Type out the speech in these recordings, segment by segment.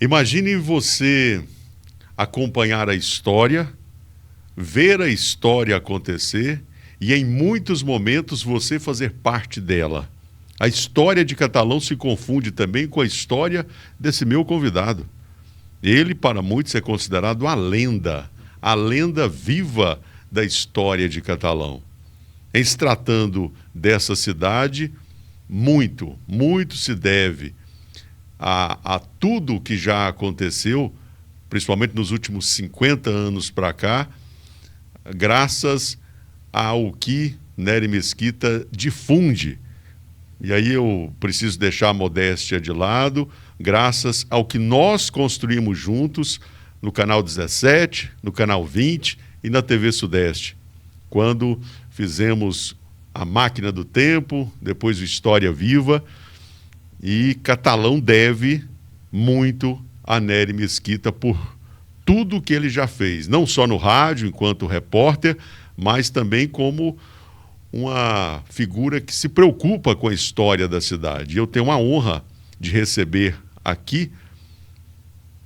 Imagine você acompanhar a história, ver a história acontecer e em muitos momentos você fazer parte dela. A história de Catalão se confunde também com a história desse meu convidado. Ele, para muitos, é considerado a lenda viva da história de Catalão. Em se tratando dessa cidade, muito se deve a tudo que já aconteceu, principalmente nos últimos 50 anos para cá, graças ao que Nery Mesquita difunde. E aí eu preciso deixar a modéstia de lado, graças ao que nós construímos juntos no Canal 17, no Canal 20 e na TV Sudeste, quando fizemos A Máquina do Tempo, depois o História Viva, e Catalão deve muito a Nery Mesquita por tudo que ele já fez, não só no rádio, enquanto repórter, mas também como uma figura que se preocupa com a história da cidade. E eu tenho uma honra de receber aqui,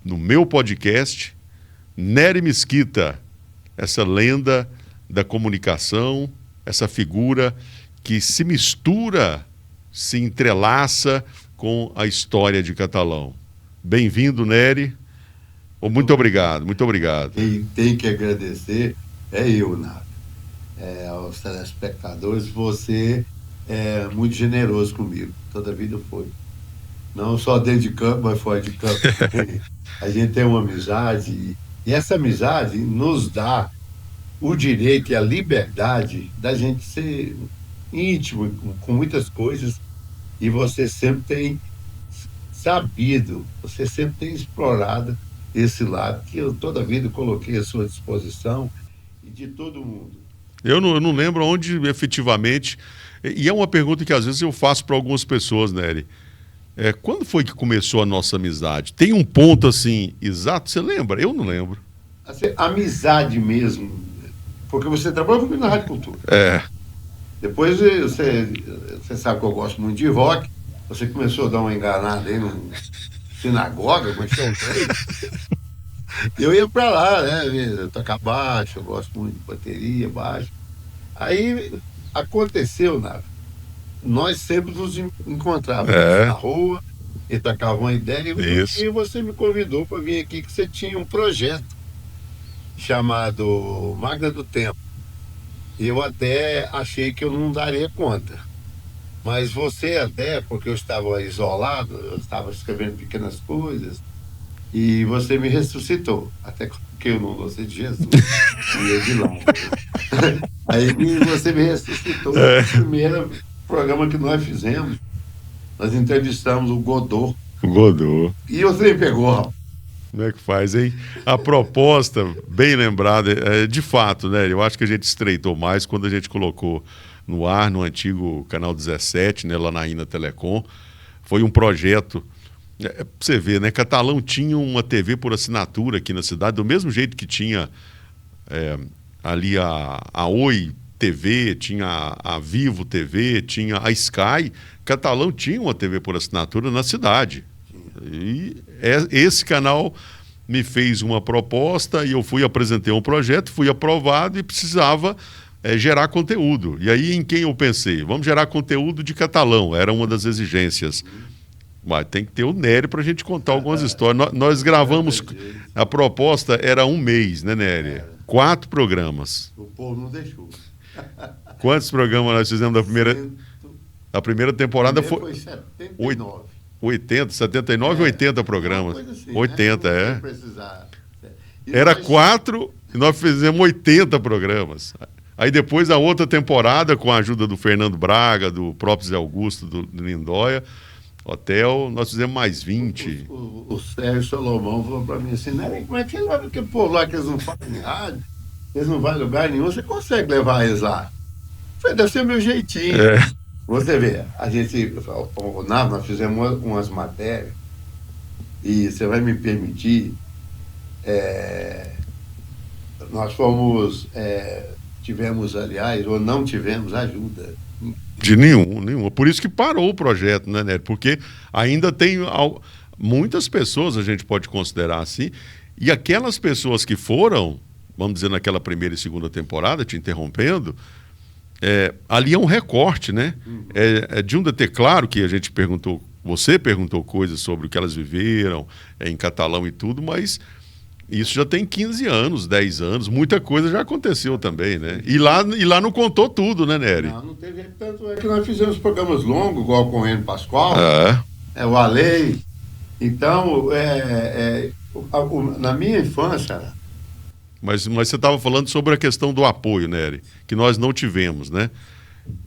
no meu podcast, Nery Mesquita, essa lenda da comunicação, essa figura que se mistura, se entrelaça com a história de Catalão. Bem-vindo, Nery. Muito obrigado, muito obrigado. Quem tem que agradecer é eu, Nado. Aos telespectadores, você é muito generoso comigo, toda a vida foi. Não só dentro de campo, mas fora de campo. A gente tem uma amizade, e essa amizade nos dá o direito e a liberdade da gente ser íntimo com muitas coisas, e você sempre tem sabido, você sempre tem explorado esse lado que eu toda a vida coloquei à sua disposição e de todo mundo. Eu não lembro onde efetivamente, e é uma pergunta que às vezes eu faço para algumas pessoas, Nery. Quando foi que começou a nossa amizade? Tem um ponto assim, exato? Você lembra? Eu não lembro. Assim, amizade mesmo, porque você trabalha comigo na Rádio Cultura. Depois você sabe que eu gosto muito de rock, você começou a dar uma enganada aí no sinagoga, mas eu ia pra lá, né, tocar baixo, eu gosto muito de bateria, baixo. Aí aconteceu, nós sempre nos encontrávamos na rua e trocavam uma ideia, e você me convidou para vir aqui, que você tinha um projeto chamado Máquina do Tempo. Eu até achei que eu não daria conta, mas você até, porque eu estava isolado, eu estava escrevendo pequenas coisas, e você me ressuscitou, até porque eu não gostei de Jesus, ia de lá. Aí você me ressuscitou. O primeiro programa que nós fizemos, nós entrevistamos o Godot. E o trem pegou, rapaz. Como é que faz, hein? A proposta, bem lembrada, de fato, né? Eu acho que a gente estreitou mais quando a gente colocou no ar, no antigo Canal 17, né, lá na Ina Telecom. Foi um projeto, pra você ver, né? Catalão tinha uma TV por assinatura aqui na cidade, do mesmo jeito que tinha ali a Oi TV, tinha a Vivo TV, tinha a Sky. Catalão tinha uma TV por assinatura na cidade. E esse canal me fez uma proposta e eu apresentei um projeto, fui aprovado e precisava gerar conteúdo. E aí em quem eu pensei? Vamos gerar conteúdo de Catalão, era uma das exigências. Mas tem que ter o Nery para a gente contar algumas histórias. Nós gravamos, a proposta era 1 mês, né, Nery? 4 programas. O povo não deixou. Quantos programas nós fizemos da primeira? A primeira temporada foi 79. 80, 79 ou 80 programas? Assim, 80, né? Era 4 e nós fizemos 80 programas. Aí depois a outra temporada, com a ajuda do Fernando Braga, do próprio Zé Augusto, do Lindóia, Hotel, nós fizemos mais 20. O Sérgio Solomão falou para mim assim, como é que ele vai, porque por lá que eles não falam em rádio, eles não vão em lugar nenhum, você consegue levar eles lá? Eu falei, deve ser meu jeitinho. Você vê, nós fizemos umas matérias, e você vai me permitir, nós tivemos, aliás, ou não tivemos ajuda. De nenhuma. Por isso que parou o projeto, né, Nery? Porque ainda tem Muitas pessoas a gente pode considerar assim, e aquelas pessoas que foram, vamos dizer, naquela primeira e segunda temporada, te interrompendo, ali é um recorte, né? De um deter, claro que a gente perguntou, você perguntou coisas sobre o que elas viveram em catalão e tudo, mas isso já tem 15 anos, 10 anos, muita coisa já aconteceu também, né? E lá não contou tudo, né, Nery? Não teve tanto. É que nós fizemos programas longos, igual com o Enio Pascoal, o Alei. Então, na minha infância. Mas você estava falando sobre a questão do apoio, Nery, que nós não tivemos, né?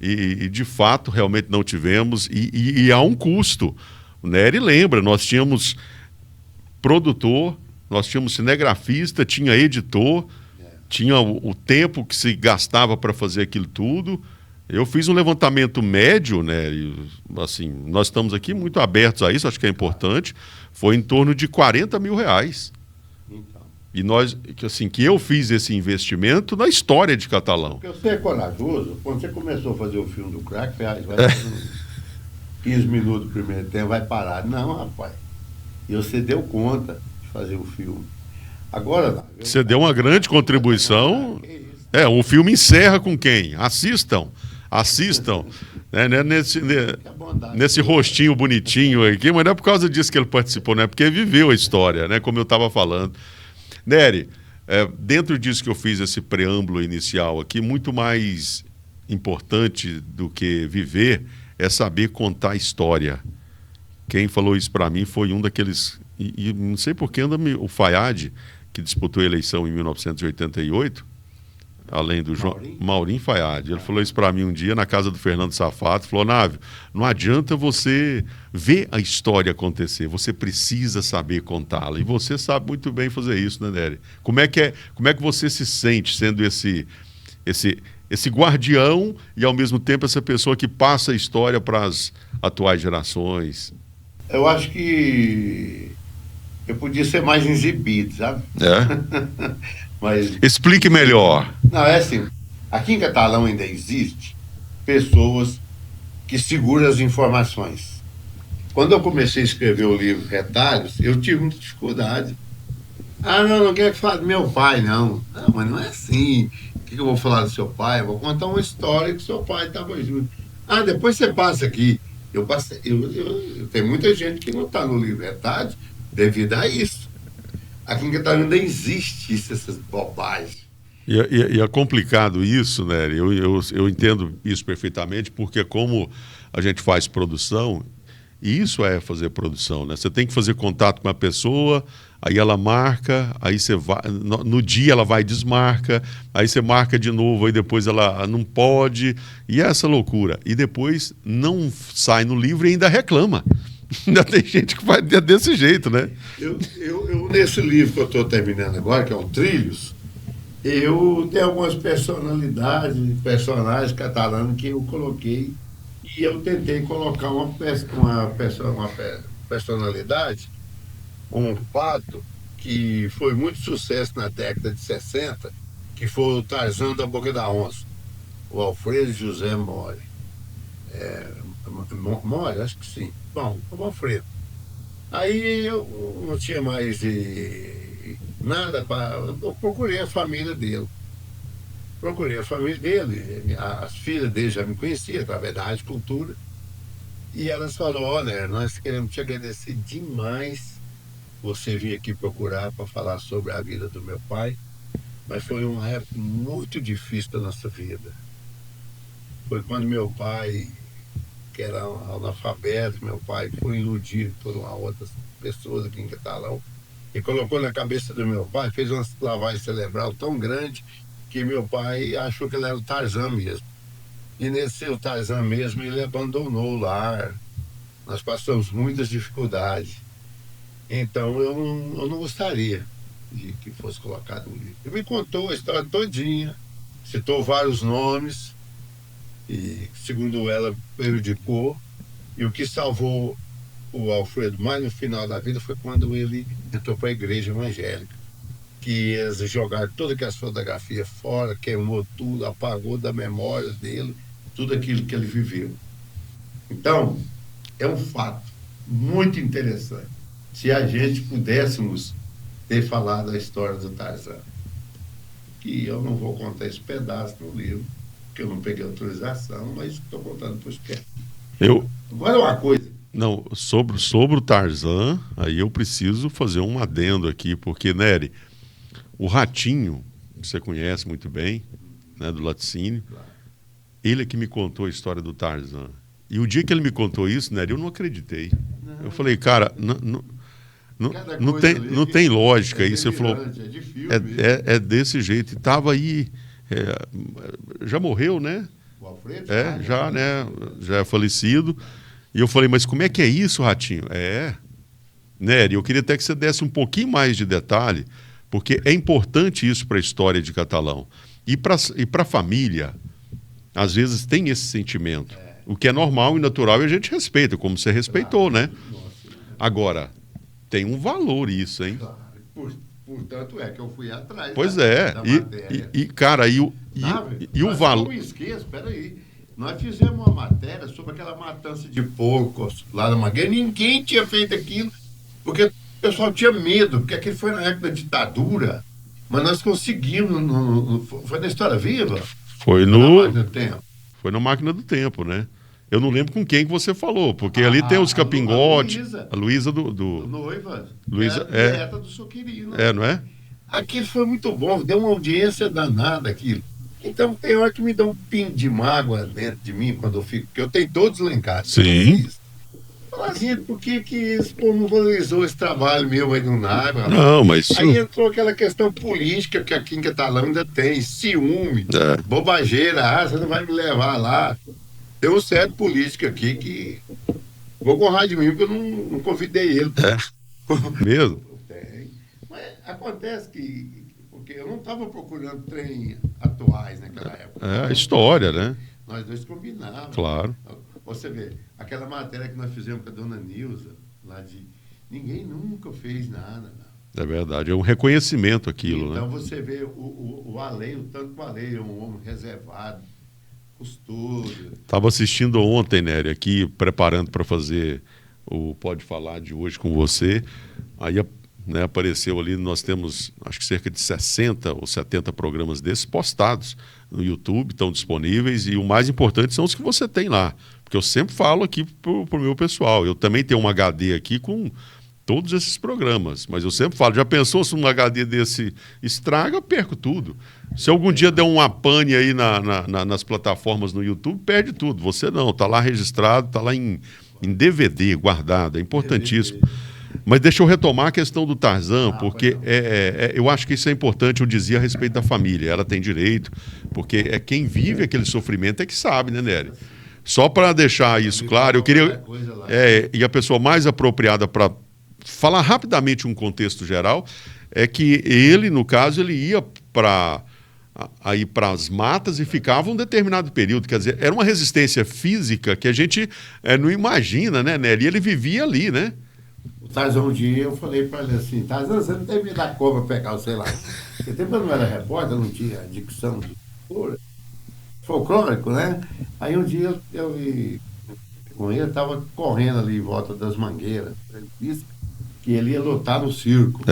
E de fato, realmente não tivemos, e há um custo. O Nery lembra, nós tínhamos produtor, nós tínhamos cinegrafista, tinha editor, tinha o tempo que se gastava para fazer aquilo tudo. Eu fiz um levantamento médio, né? Assim, nós estamos aqui muito abertos a isso, acho que é importante. Foi em torno de R$40 mil. Então. E nós, assim, que eu fiz esse investimento na história de Catalão. Porque você é corajoso, quando você começou a fazer o filme do crack, vai fazer 15 minutos do primeiro tempo, vai parar. Não, rapaz. E você deu conta de fazer o filme. Agora, você deu uma grande contribuição. O filme encerra com quem? Assistam, né, nesse rostinho bonitinho aqui, mas não é por causa disso que ele participou, né? Porque viveu a história, né? Como eu estava falando. Nery, dentro disso que eu fiz esse preâmbulo inicial aqui, muito mais importante do que viver é saber contar história. Quem falou isso para mim foi um daqueles, e não sei por que o Fayad, que disputou a eleição em 1988, além do Maurinho Fayad. Ele falou isso para mim um dia na casa do Fernando Safato, falou: Návio, não adianta você ver a história acontecer, você precisa saber contá-la, e você sabe muito bem fazer isso, né, Nery? Como é que você se sente sendo esse guardião e ao mesmo tempo essa pessoa que passa a história para as atuais gerações? Eu acho que eu podia ser mais exibido, sabe? Mas explique melhor. Não, é assim, aqui em Catalão ainda existe pessoas que seguram as informações. Quando eu comecei a escrever o livro Retalhos, eu tive muita dificuldade. Não quero que fale do meu pai, não. Não, mas não é assim. O que eu vou falar do seu pai? Eu vou contar uma história que seu pai estava junto. Depois você passa aqui. Eu tem muita gente que não está no livro Retalhos devido a isso. Aqui em Catalão ainda existe essas bobagens. E é complicado isso, né? Eu entendo isso perfeitamente, porque como a gente faz produção, e isso é fazer produção, né? Você tem que fazer contato com a pessoa, aí ela marca, aí você vai, no dia ela vai e desmarca, aí você marca de novo, aí depois ela não pode, e é essa loucura. E depois não sai no livro e ainda reclama. Ainda tem gente que faz desse jeito, né? Eu nesse livro que eu estou terminando agora, que é o Trilhos, eu tenho algumas personagens catalanos que eu coloquei, e eu tentei colocar uma personalidade, um fato que foi muito sucesso na década de 60, que foi o Tarzan da Boca da Onça, o Alfredo José More. More, acho que sim. Bom, o Alfredo. Aí eu não tinha mais nada para... Eu procurei a família dele. As filhas dele já me conheciam através da Rádio Cultura. E elas falaram: olha, nós queremos te agradecer demais você vir aqui procurar para falar sobre a vida do meu pai. Mas foi uma época muito difícil da nossa vida. Foi quando meu pai, que era analfabeto, meu pai foi iludido por outras pessoas aqui em Catalão, e colocou na cabeça do meu pai, fez uma lavagem cerebral tão grande que meu pai achou que ele era o Tarzan mesmo. E nesse o Tarzan mesmo, ele abandonou o lar. Nós passamos muitas dificuldades. Então eu não gostaria de que fosse colocado no livro. Ele me contou a história todinha, citou vários nomes, e segundo ela prejudicou. E o que salvou o Alfredo mais no final da vida foi quando ele entrou para a igreja evangélica, que eles jogaram todas aquelas fotografias fora, queimou tudo, apagou da memória dele tudo aquilo que ele viveu. Então, é um fato muito interessante. se a gente pudéssemos ter falado a história do Tarzan. Que eu não vou contar esse pedaço no livro, porque eu não peguei autorização, mas estou contando para os que. Agora uma coisa. Não, sobre o Tarzan, aí eu preciso fazer um adendo aqui, porque, Nery, o Ratinho, que você conhece muito bem, né, do Laticínio, ele é que me contou a história do Tarzan. E o dia que ele me contou isso, Nery, eu não acreditei. Eu falei, cara, não tem lógica isso. Você falou, é desse jeito. E estava aí, já morreu, né? O Alfredo? Já, né? Já é falecido. E eu falei, mas como é que é isso, Ratinho? Nery, eu queria até que você desse um pouquinho mais de detalhe, porque é importante isso para a história de Catalão. E para a família, às vezes tem esse sentimento. O que é normal e natural e a gente respeita, como você respeitou, né? Agora, tem um valor isso, hein? Claro. Portanto, é que eu fui atrás da matéria. Cara, e o valor... Não me esqueça, peraí. Nós fizemos uma matéria sobre aquela matança de porcos lá na Mangueira. Ninguém tinha feito aquilo, porque o pessoal tinha medo, porque aquilo foi na época da ditadura. Mas nós conseguimos, foi na História Viva? Foi na Máquina do Tempo. Foi na Máquina do Tempo, né? Eu não lembro com quem que você falou, porque ali tem os capingotes. A Luísa do noiva. Luísa, neta do Suquirino. Não é? Aquilo foi muito bom, deu uma audiência danada aquilo. Então tem hora que me dá um pingo de mágoa dentro de mim quando eu fico, porque eu tenho todos lá em casa. Sim. Fala assim, por que esse povo não valorizou esse trabalho meu aí no Naiva? Não, mas... Aí entrou aquela questão política que aqui em Catalão ainda tem, ciúme, bobageira, você não vai me levar lá. Tem um certo político aqui que vou correr de mim porque eu não convidei ele. Mesmo? Tem. Mas acontece que... Porque eu não estava procurando trem atuais naquela época. A história, né? Nós dois combinávamos. Claro. Você vê, aquela matéria que nós fizemos com a dona Nilza, lá de... Ninguém nunca fez nada. Não. É verdade, é um reconhecimento aquilo, então, né? você vê o Alei, o tanto que o Alei é um homem reservado, custoso. Estava assistindo ontem, Nery, aqui, preparando para fazer o Pode Falar de hoje com você. Aí apareceu ali, nós temos acho que cerca de 60 ou 70 programas desses postados no YouTube, estão disponíveis, e o mais importante são os que você tem lá, porque eu sempre falo aqui para o meu pessoal, eu também tenho um HD aqui com todos esses programas, mas eu sempre falo, já pensou se um HD desse estraga, eu perco tudo. Se algum dia der uma pane aí nas plataformas no YouTube, perde tudo, você não, está lá registrado, está lá em DVD guardado, é importantíssimo. Mas deixa eu retomar a questão do Tarzan, porque eu acho que isso é importante, eu dizia a respeito da família, ela tem direito, porque é quem vive aquele sofrimento é que sabe, né, Nery? Só para deixar isso claro, eu queria... e a pessoa mais apropriada para falar rapidamente um contexto geral é que ele, no caso, ele ia para as matas e ficava um determinado período, quer dizer, era uma resistência física que a gente não imagina, né, Nery? Ele vivia ali, né? O Tarzan, um dia, eu falei para ele assim, Tarzan, você não tem medo da cobra pegar o celular. Porque tempo eu não era repórter, não tinha dicção de folclórico, né? Aí um dia eu com ele, estava correndo ali em volta das mangueiras. Ele disse que ele ia lutar no circo.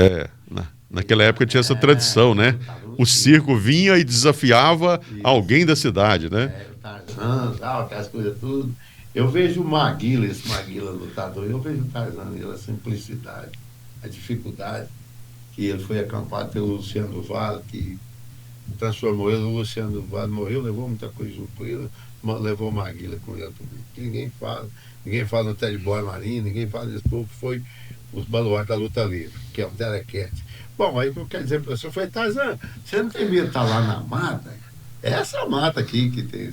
Naquela época tinha essa tradição, né? O circo vinha e desafiava alguém da cidade, né? O Tarzan, aquelas coisas tudo. Eu vejo o Maguila, esse Maguila lutador, eu vejo o Tarzan, a simplicidade, a dificuldade, que ele foi acampado pelo Luciano do Vale, que transformou ele, o Luciano do Vale morreu, levou muita coisa junto com ele, levou o Maguila com ele também. Ninguém fala no Teddy Boy Marinho, ninguém fala desse povo, que foi os baluartes da luta livre, que é o Telequete. Bom, aí eu quero dizer para você, eu falei, Tarzan, você não tem medo de estar lá na mata? É essa mata aqui que tem...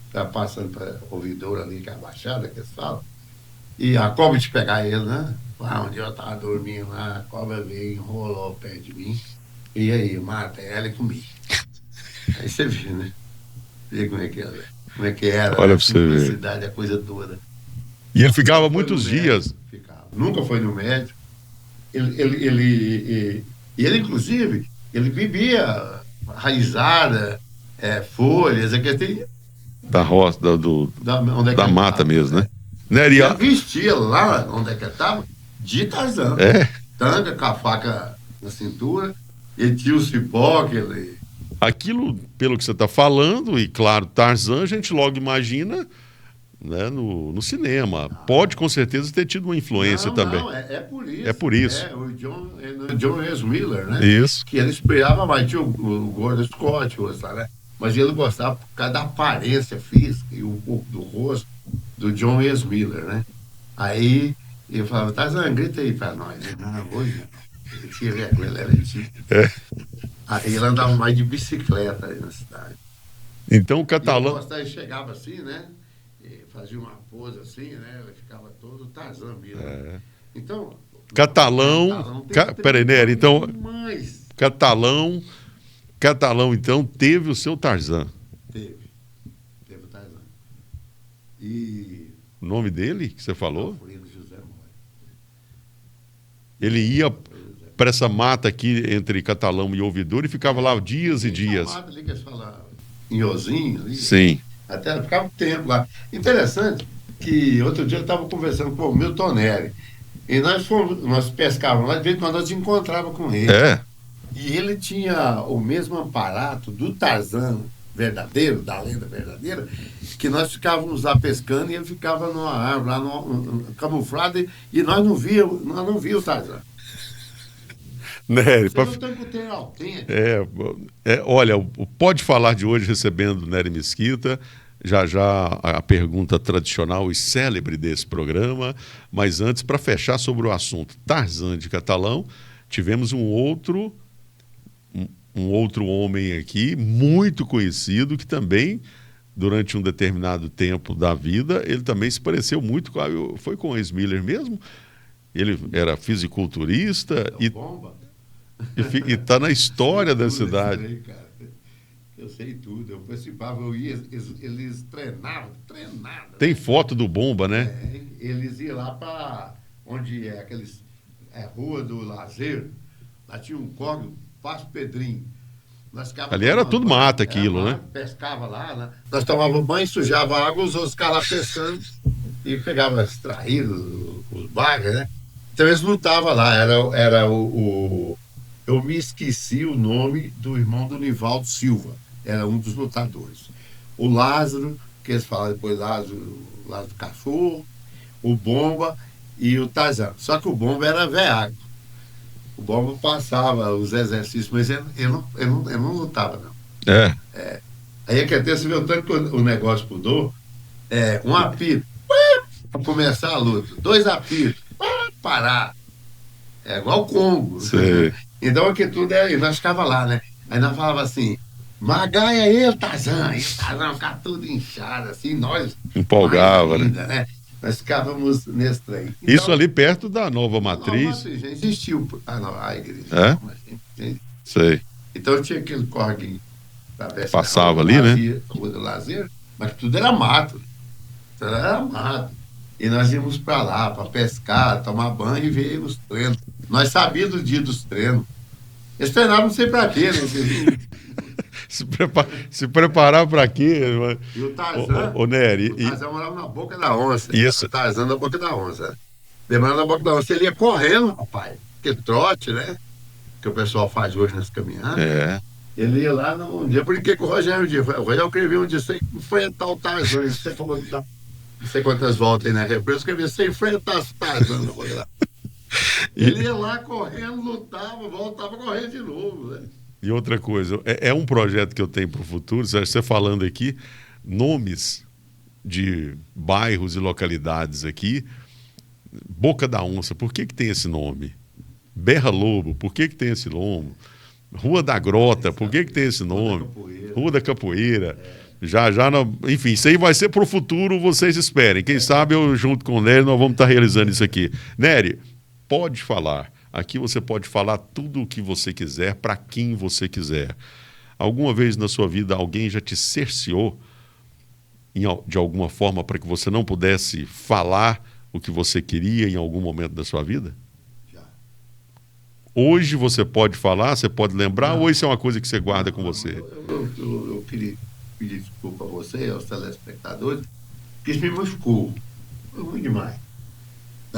Está passando para o ouvidor ali, que é a baixada, que eles falam. E a cobra de pegar ele, né? Lá onde eu estava dormindo, lá, a cobra veio, enrolou perto de mim. E aí, mata ela e comi. Aí você vê, né? Vê como é que era. Olha a simplicidade, a coisa toda. E ele ficava muitos dias. Nunca foi no médico. Ele, inclusive, ele bebia raizada, folhas, da roça, da mata mesmo, né? Ele vestia lá onde é que estava de Tarzan. É. Tanga com a faca na cintura, ele tinha o cipó, aquele... Aquilo, pelo que você está falando, e claro, Tarzan, a gente logo imagina, né, no cinema. Pode com certeza ter tido uma influência também. Não, é por isso. É por isso. O John S. Miller, né? Isso. Que ele inspirava mais, tinha o Gordon Scott, né? Mas ele gostava por causa da aparência física e o pouco do rosto do John S. Miller, né? Aí ele falava, Tarzan, grita aí pra nós. Não, hoje não. Ele tinha vergonha, ele era antigo. Aí ele andava mais de bicicleta aí na cidade. Então o Catalão... Ele chegava assim, né? E fazia uma pose assim, né? Ele ficava todo Tarzan mesmo. Então... Catalão... Peraí, Nery, então... Catalão, então, teve o seu Tarzan. Teve o Tarzan. E... O nome dele, que você falou? Alfredo José Moura. Ele ia para essa mata aqui entre Catalão e Ouvidor e ficava lá dias e dias. Mata ali que eles falam em Ozinho ali. Sim. Até ficava um tempo lá. Interessante que outro dia eu estava conversando com o Milton Nery. E nós pescávamos lá, de vez em quando nós encontrávamos com ele. E ele tinha o mesmo aparato do Tarzan verdadeiro, da lenda verdadeira, que nós ficávamos lá pescando e ele ficava numa árvore, lá camuflado, e nós não víamos o Tarzan. Nery, olha, o Pode Falar de hoje recebendo Nery Mesquita, já a pergunta tradicional e célebre desse programa, mas antes, para fechar sobre o assunto Tarzan de Catalão, tivemos um outro homem aqui, muito conhecido, que também, durante um determinado tempo da vida, ele também se pareceu muito com... Foi com o Miller mesmo? Ele era fisiculturista e está na história da cidade. Eu sei tudo, eu participava, eu ia, eles treinavam. Tem foto do Bomba, né? Eles iam lá para onde Rua do Lazer, lá tinha um córrego, Passo Pedrinho. Ali era tudo mata aquilo, né? Pescava lá, né? Nós tomávamos banho, sujava a água, os outros ficavam lá pescando e pegavam extraído os bagres, né? Então eles lutavam lá, eu me esqueci o nome do irmão do Nivaldo Silva, era um dos lutadores. O Lázaro, que eles falaram depois, Lázaro Cachorro, o Bomba e o Tarzan. Só que o Bomba era veaco. O Bomba passava os exercícios, mas ele não lutava, não. Aí que até você vê o tanto que o negócio mudou. Um apito, para começar a luta. 2 apitos, parar. É igual o Congo. Então aqui tudo nós ficava lá, né? Aí nós falava assim, Magaia aí, Tarzan. E o Tarzan ficava tudo inchado, assim, nós... Empolgava, ainda, né? Nós ficávamos nesse trem. Então, isso ali perto da Nova Matriz. Já existiu a igreja. Sei. Então tinha aquele corguinho para pescar. Passava ali, né? Rua do Lazer, mas tudo era mato. E nós íamos para lá para pescar, tomar banho e ver os treinos. Nós sabíamos do dia dos treinos. Eles treinavam não sei para quê, né? Se preparar para quê? E o Tarzan, Nery, o Tarzan morava na Boca da Onça. Isso. O Tarzan na Boca da Onça. Lembrando da Boca da Onça, ele ia correndo, rapaz. Porque trote, né? Que o pessoal faz hoje nas caminhadas. Ele ia lá um dia, por que com o Rogério Dias? O Rogério escreveu um dia, sem enfrentar o Tarzan. Você falou que não sei quantas voltas aí na represa, eu escrevi, sem enfrentar o Tarzan. Ele ia lá correndo, lutava, voltava correndo de novo, né? E outra coisa, é um projeto que eu tenho para o futuro, você falando aqui, nomes de bairros e localidades aqui, Boca da Onça, por que tem esse nome? Berra Lobo, por que tem esse nome? Rua da Grota, por que tem esse nome? Rua da Capoeira. Enfim, isso aí vai ser para o futuro, vocês esperem. Quem sabe eu, junto com o Nery, nós vamos estar realizando isso aqui. Nery, pode falar. Aqui você pode falar tudo o que você quiser, para quem você quiser. Alguma vez na sua vida alguém já te cerceou de alguma forma para que você não pudesse falar o que você queria em algum momento da sua vida? Já. Hoje você pode falar, você pode lembrar, ou isso é uma coisa que você guarda com você? Eu queria pedir desculpa a você, aos telespectadores, porque isso me machucou. Foi ruim demais.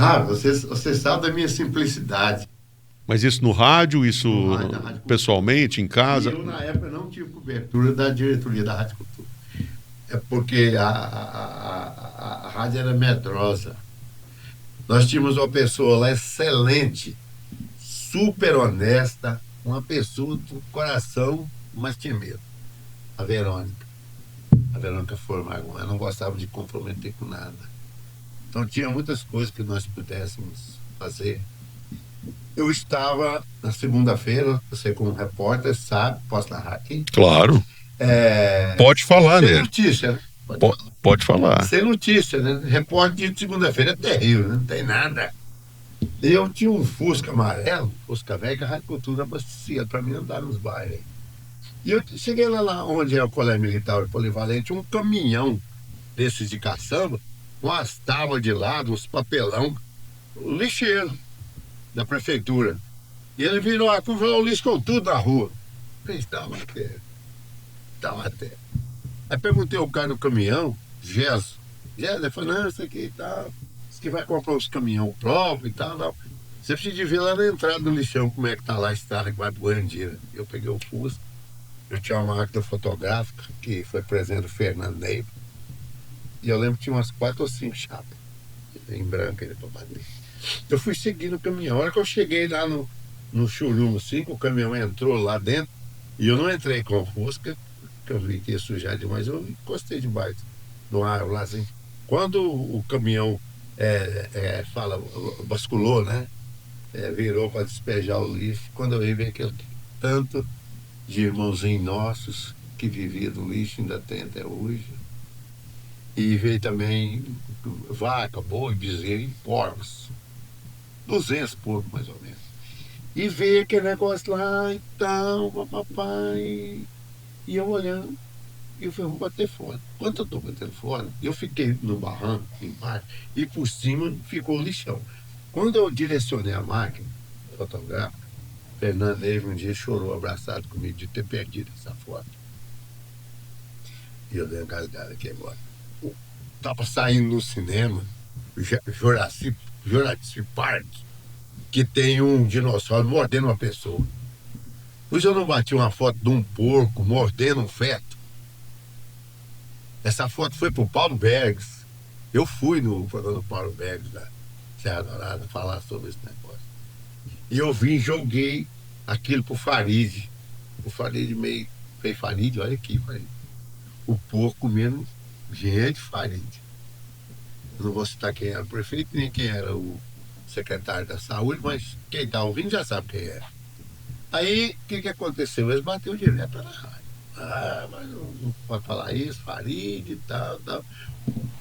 Ah, você sabe da minha simplicidade. Mas isso no rádio, isso No rádio, na Rádio Cultura. pessoalmente, em E casa? eu, na época, não tive cobertura da diretoria da Rádio Cultura. É porque a rádio era medrosa. Nós tínhamos uma pessoa lá excelente, super honesta, uma pessoa do coração, mas tinha medo. A Verônica. A Verônica Formagon. Ela não gostava de comprometer com nada. Então tinha muitas coisas que nós pudéssemos fazer. Eu estava na segunda-feira, você como repórter sabe, posso narrar aqui? Claro. Pode falar, Sem né? notícia, né? Pode falar. Sem notícia, né? Repórter de segunda-feira é terrível, né? Não tem nada. E eu tinha um Fusca amarelo, Fusca velho, que a Rádio Cultura abastecia para mim andar nos bairros. E eu cheguei lá onde é o Colégio Militar Polivalente, um caminhão desses de caçamba, umas tábuas de lado, uns papelão, o lixeiro da prefeitura. E ele virou o lixo com tudo na rua. Falei, tá matéria. Aí perguntei ao cara do caminhão, Gesso, ele falou, não, isso aqui e tal, isso que vai comprar os caminhão próprios e tal, não. Você precisa de ver lá na entrada do lixão como é que tá lá a estrada que vai pro Goiandira. Eu peguei o Fusca, eu tinha uma máquina fotográfica que foi presente do Fernando Neiva, e eu lembro que tinha umas 4 ou 5 chapas em branco ainda pra bater. Eu fui seguindo o caminhão. A hora que eu cheguei lá no Churume 5, o caminhão entrou lá dentro e eu não entrei com o Fusca, que eu vi que ia sujar demais. Eu encostei debaixo do ar lá assim. Quando o caminhão basculou, né? Virou para despejar o lixo. Quando eu vi aquele tanto de irmãozinhos nossos que vivia do lixo, ainda tem até hoje. E veio também vaca, boi, bezerro e porcos. 200 porcos, mais ou menos. E veio aquele negócio lá, então, papai. E eu olhando, e eu falei, vou bater fora. Quando eu estou batendo fora, eu fiquei no barranco, embaixo, e por cima ficou o lixão. Quando eu direcionei a máquina fotográfica, Fernando Neiva um dia chorou abraçado comigo de ter perdido essa foto. E eu dei uma gasgada aqui agora. Estava saindo no cinema, Jurassic Park, que tem um dinossauro mordendo uma pessoa. Pois eu não bati uma foto de um porco mordendo um feto. Essa foto foi pro Paulo Bergs. Eu fui no programa do Paulo Bergs da Serra Dourada falar sobre esse negócio. E eu vim e joguei aquilo pro Farid. O Farid meio fez Farid, olha aqui, Farid. O porco comendo gente, Farid. Eu não vou citar quem era o prefeito, nem quem era o secretário da saúde, mas quem está ouvindo já sabe quem é. Aí, o que aconteceu? Eles bateram direto na rádio. Ah, mas não pode falar isso, Farid e tal.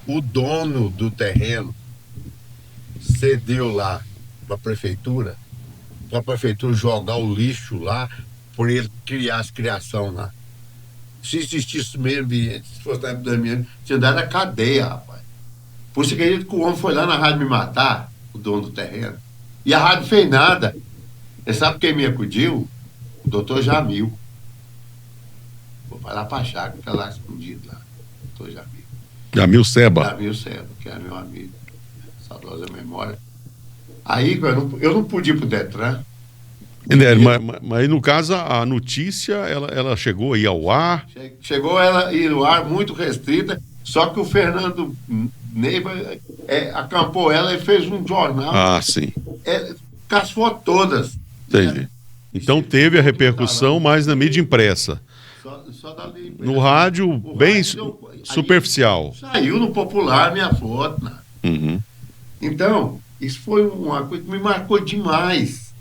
O dono do terreno cedeu lá para a prefeitura jogar o lixo lá, por ele criar as criações lá. Se existisse meio ambiente, se fosse da época do meio ambiente, tinha dado a cadeia, rapaz. Por isso que o homem foi lá na rádio me matar, o dono do terreno. E a rádio fez nada. Você sabe quem me acudiu? O doutor Jamil. Vou falar pra Chácara, que tá lá escondido lá. Doutor Jamil. Jamil Seba. Jamil Seba, que é meu amigo. Saudosa memória. Aí eu não pude ir pro Detran. Mas no caso, a notícia, ela chegou aí ao ar? Chegou ela ir no ar muito restrita, só que o Fernando Neiva acampou ela e fez um jornal. Ah, sim. Com as fotos todas. Entendi. Então teve a repercussão mais na mídia impressa. Só da mídia impressa. No rádio, bem superficial. Saiu no Popular minha foto, né? Uhum. Então, isso foi uma coisa que me marcou demais.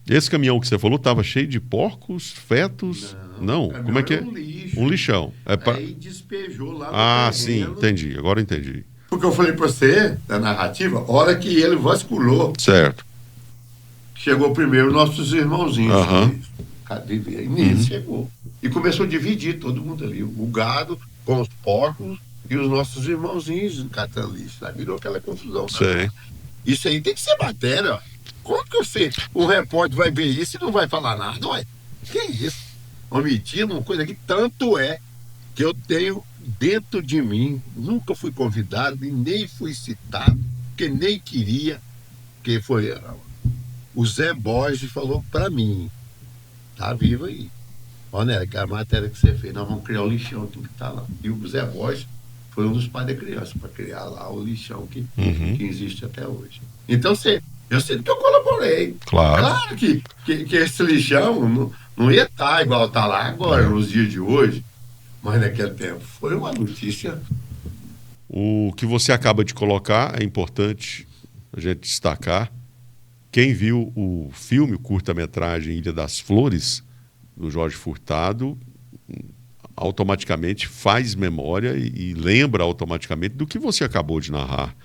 Esse caminhão que você falou estava cheio de porcos, fetos? Não. Como é que é? Um lixo. Um lixão. Aí despejou lá no terreno. Sim, entendi. Agora entendi. Porque eu falei para você, da narrativa, a hora que ele vasculou. Certo. Chegou primeiro nossos irmãozinhos. Uhum. E nisso chegou. E começou a dividir todo mundo ali. O gado com os porcos e os nossos irmãozinhos catando lixo. Aí virou aquela confusão. Sei. Isso aí tem que ser matéria, ó. Como que um repórter vai ver isso e não vai falar nada? Ué, que isso? Omitindo uma coisa que tanto é que eu tenho dentro de mim, nunca fui convidado e nem fui citado porque nem queria, que foi o Zé Borges falou para mim, tá vivo aí. Olha, que a matéria que você fez, nós vamos criar o lixão, tudo que tá lá. E o Zé Borges foi um dos pais da criança, para criar lá o lixão que existe até hoje. Então, eu sei que eu colaborei. Claro. Claro que esse lixão não ia estar igual está lá agora, nos dias de hoje, mas naquele tempo foi uma notícia. O que você acaba de colocar é importante a gente destacar. Quem viu o filme, o curta-metragem Ilha das Flores, do Jorge Furtado, automaticamente faz memória e lembra automaticamente do que você acabou de narrar.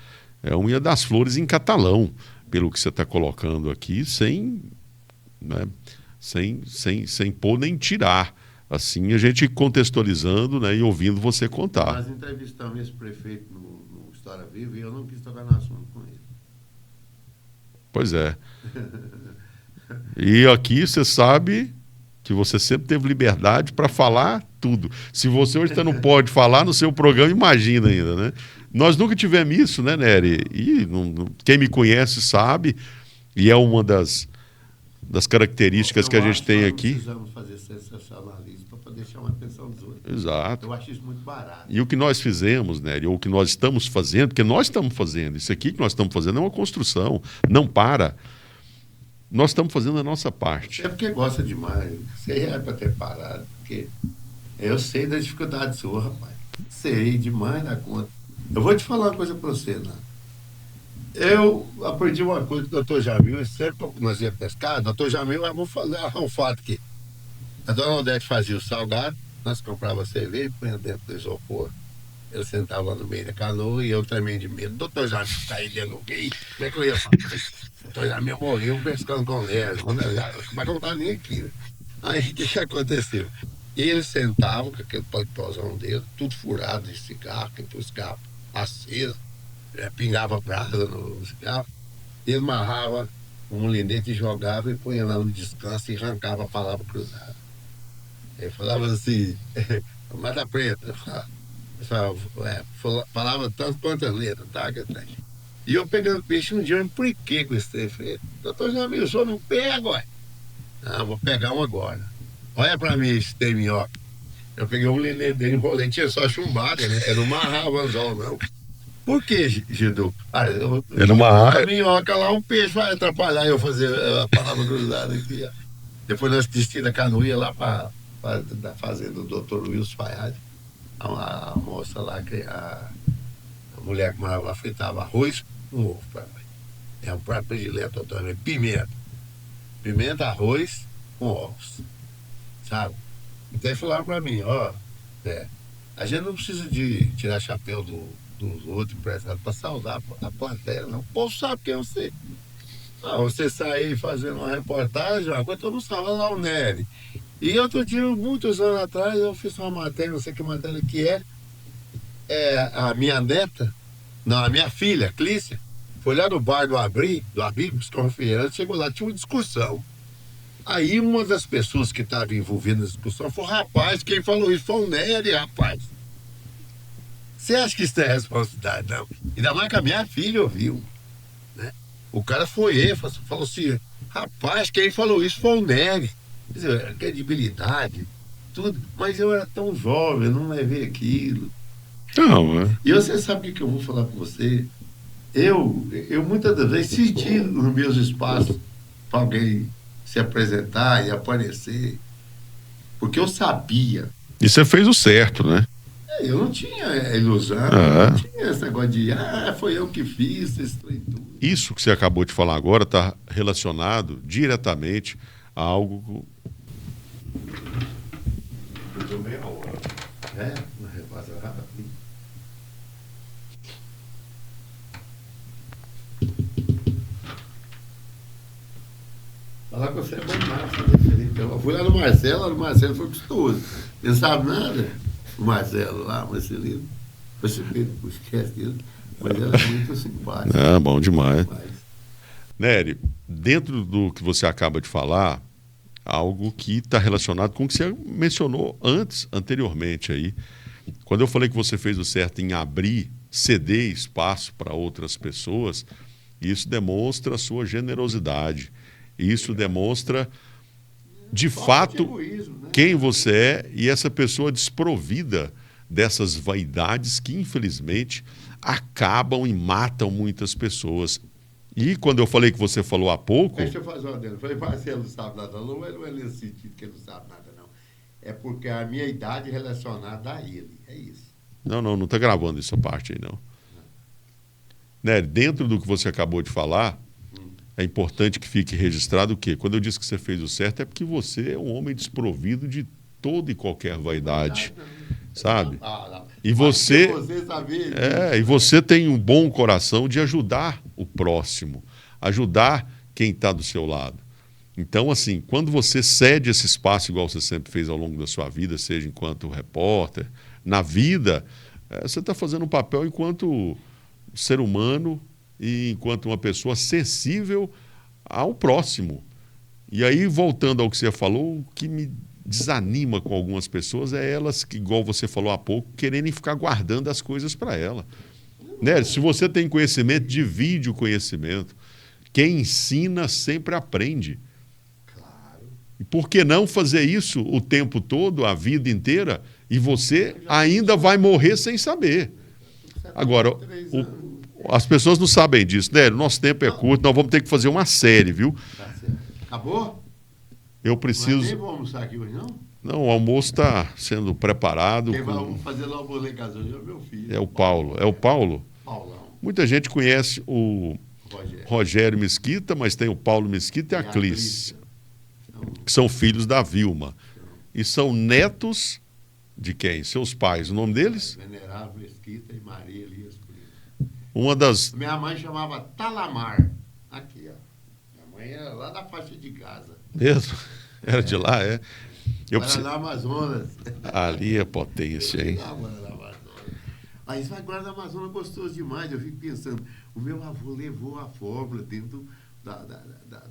É uma Ilha das Flores em catalão, pelo que você está colocando aqui, sem pôr nem tirar. Assim, a gente contextualizando, né, e ouvindo você contar. Nós entrevistamos esse prefeito no História Viva e eu não quis tocar no assunto com ele. Pois é. E aqui você sabe que você sempre teve liberdade para falar tudo. Se você hoje não pode falar no seu programa, imagina ainda, né? Nós nunca tivemos isso, né, Nery? E quem me conhece sabe, e é uma das características que a gente tem aqui. Precisamos fazer sensacionalismo para poder chamar a atenção dos outros. Exato. Eu acho isso muito barato. E o que nós fizemos, Nery, ou o que nós estamos fazendo, porque nós estamos fazendo, isso aqui que nós estamos fazendo é uma construção, não para. Nós estamos fazendo a nossa parte. É porque gosta demais. Você é para ter parado, porque eu sei da dificuldade sua, rapaz. Sei demais da conta. Eu vou te falar uma coisa para você, né? Eu aprendi uma coisa com o doutor Jamil, sempre que nós íamos pescar, doutor Jamil, vamos fazer um fato aqui. A dona Odete fazia o salgado, nós comprávamos cerveja e punha dentro do isopor. Ele sentava lá no meio da canoa e eu também de medo. Doutor Jamil caí dentro do meio, como é que eu ia falar? Doutor Jamil morreu pescando com leve, mas não estava nem aqui. Né? Aí o que aconteceu? Ele sentava com aquele paletózão dele, tudo furado de cigarro, que o cigarro aceso. Pingava brasa no cigarro, ele amarrava um molinete e jogava e punha lá no descanso e arrancava a palavra cruzada. Ele falava assim, mata preta, falava tanto quantas letras, tá? E eu pegando peixe um dia, eu impliquei com esse trem. Doutor Jamil, o senhor não pega, ué? Não, vou pegar um agora. Olha pra mim esse tem minhoca. Eu peguei o molinete dele, enrolei, tinha só chumbada, né? Eu não amarrava anzol, não. Por que, Gidu? A minhoca lá, um peixe vai atrapalhar eu fazer a palavra cruzada aqui. Ó. Depois nós destimos a canoa lá para a fazenda do doutor Wilson Fayad. A moça lá, a mulher que morava lá, fritava arroz com ovo para nós. É um prato predileto, doutor, pimenta. Pimenta, arroz com ovos. Sabe? Então ele falava para mim, ó, a gente não precisa de tirar chapéu dos outros empresários para saudar a plateia, não. O povo sabe quem é você. Você sair fazendo uma reportagem, uma coisa, todo mundo sabe lá o Nery. E outro dia, muitos anos atrás, eu fiz uma matéria, não sei que matéria que a minha neta, não, a minha filha, Clícia, foi lá no bar do Abi, buscar um refrigerante, chegou lá, tinha uma discussão. Aí uma das pessoas que estava envolvida na discussão falou, rapaz, quem falou isso foi o Nery, rapaz. Você acha que isso é responsabilidade, não? Ainda mais que a minha filha ouviu, né? O cara foi ele, falou assim, rapaz, quem falou isso foi o Nery. Quer dizer, credibilidade, tudo. Mas eu era tão jovem, eu não levei aquilo. Não, é. E você sabe o que eu vou falar com você? Eu muitas das vezes senti nos meus espaços para alguém se apresentar e aparecer, porque eu sabia. E você fez o certo, né? Eu não tinha ilusão, não tinha esse negócio de, foi eu que fiz, isso e tudo. Isso que você acabou de falar agora está relacionado diretamente a algo... Deu meia hora. Uma repassa rápido. Falar com você é bom demais, Felipe. Eu fui lá no Marcelo foi gostoso. Ele não sabe nada. O Marcelo lá, o Marcelino. Você esquece dele. Mas ele é muito simpático. Bom demais. Nery, dentro do que você acaba de falar, algo que está relacionado com o que você mencionou anteriormente aí. Quando eu falei que você fez o certo em abrir ceder espaço para outras pessoas, isso demonstra a sua generosidade. Isso demonstra, de fato, egoísmo, né? quem você é, e essa pessoa desprovida dessas vaidades que, infelizmente, acabam e matam muitas pessoas. E quando eu falei que você falou há pouco... Deixa eu fazer uma dele. Eu falei, mas ele não sabe nada, não é nesse sentido que ele não sabe nada, não. É porque a minha idade é relacionada a ele. É isso. Não está gravando essa parte aí, não. Né, dentro do que você acabou de falar, é importante que fique registrado o quê? Quando eu disse que você fez o certo, é porque você é um homem desprovido de toda e qualquer vaidade, sabe? E você tem um bom coração de ajudar o próximo, ajudar quem está do seu lado. Então, assim, quando você cede esse espaço, igual você sempre fez ao longo da sua vida, seja enquanto repórter, na vida, você está fazendo um papel enquanto ser humano e enquanto uma pessoa sensível ao próximo. E aí, voltando ao que você falou, o que me desanima com algumas pessoas é elas que, igual você falou há pouco, quererem ficar guardando as coisas para ela. Né? Se você tem conhecimento, divide o conhecimento. Quem ensina sempre aprende. Claro. E por que não fazer isso o tempo todo, a vida inteira, e você ainda vai morrer sem saber? Agora, as pessoas não sabem disso, né? Nosso tempo é curto, nós vamos ter que fazer uma série, viu? Acabou? Eu preciso... Mas nem vou almoçar aqui hoje, não? Não, o almoço está sendo preparado. Vamos fazer lá o bolê caseiro, é meu filho. É o Paulo. É o Paulo? Paulão. Muita gente conhece o Rogério Mesquita, mas tem o Paulo Mesquita e a Clícia, que são filhos da Vilma. E são netos de quem? Seus pais. O nome deles? Venerável Mesquita e Maria Elias Primo. Uma das... Minha mãe chamava Talamar. Aqui, ó. Minha mãe era lá da faixa de Gaza. Mesmo? Era de lá, é? Guaraná Amazonas. Ali é potência, hein? Mas Guaraná Amazonas é gostoso demais. Eu fico pensando, o meu avô levou a fórmula dentro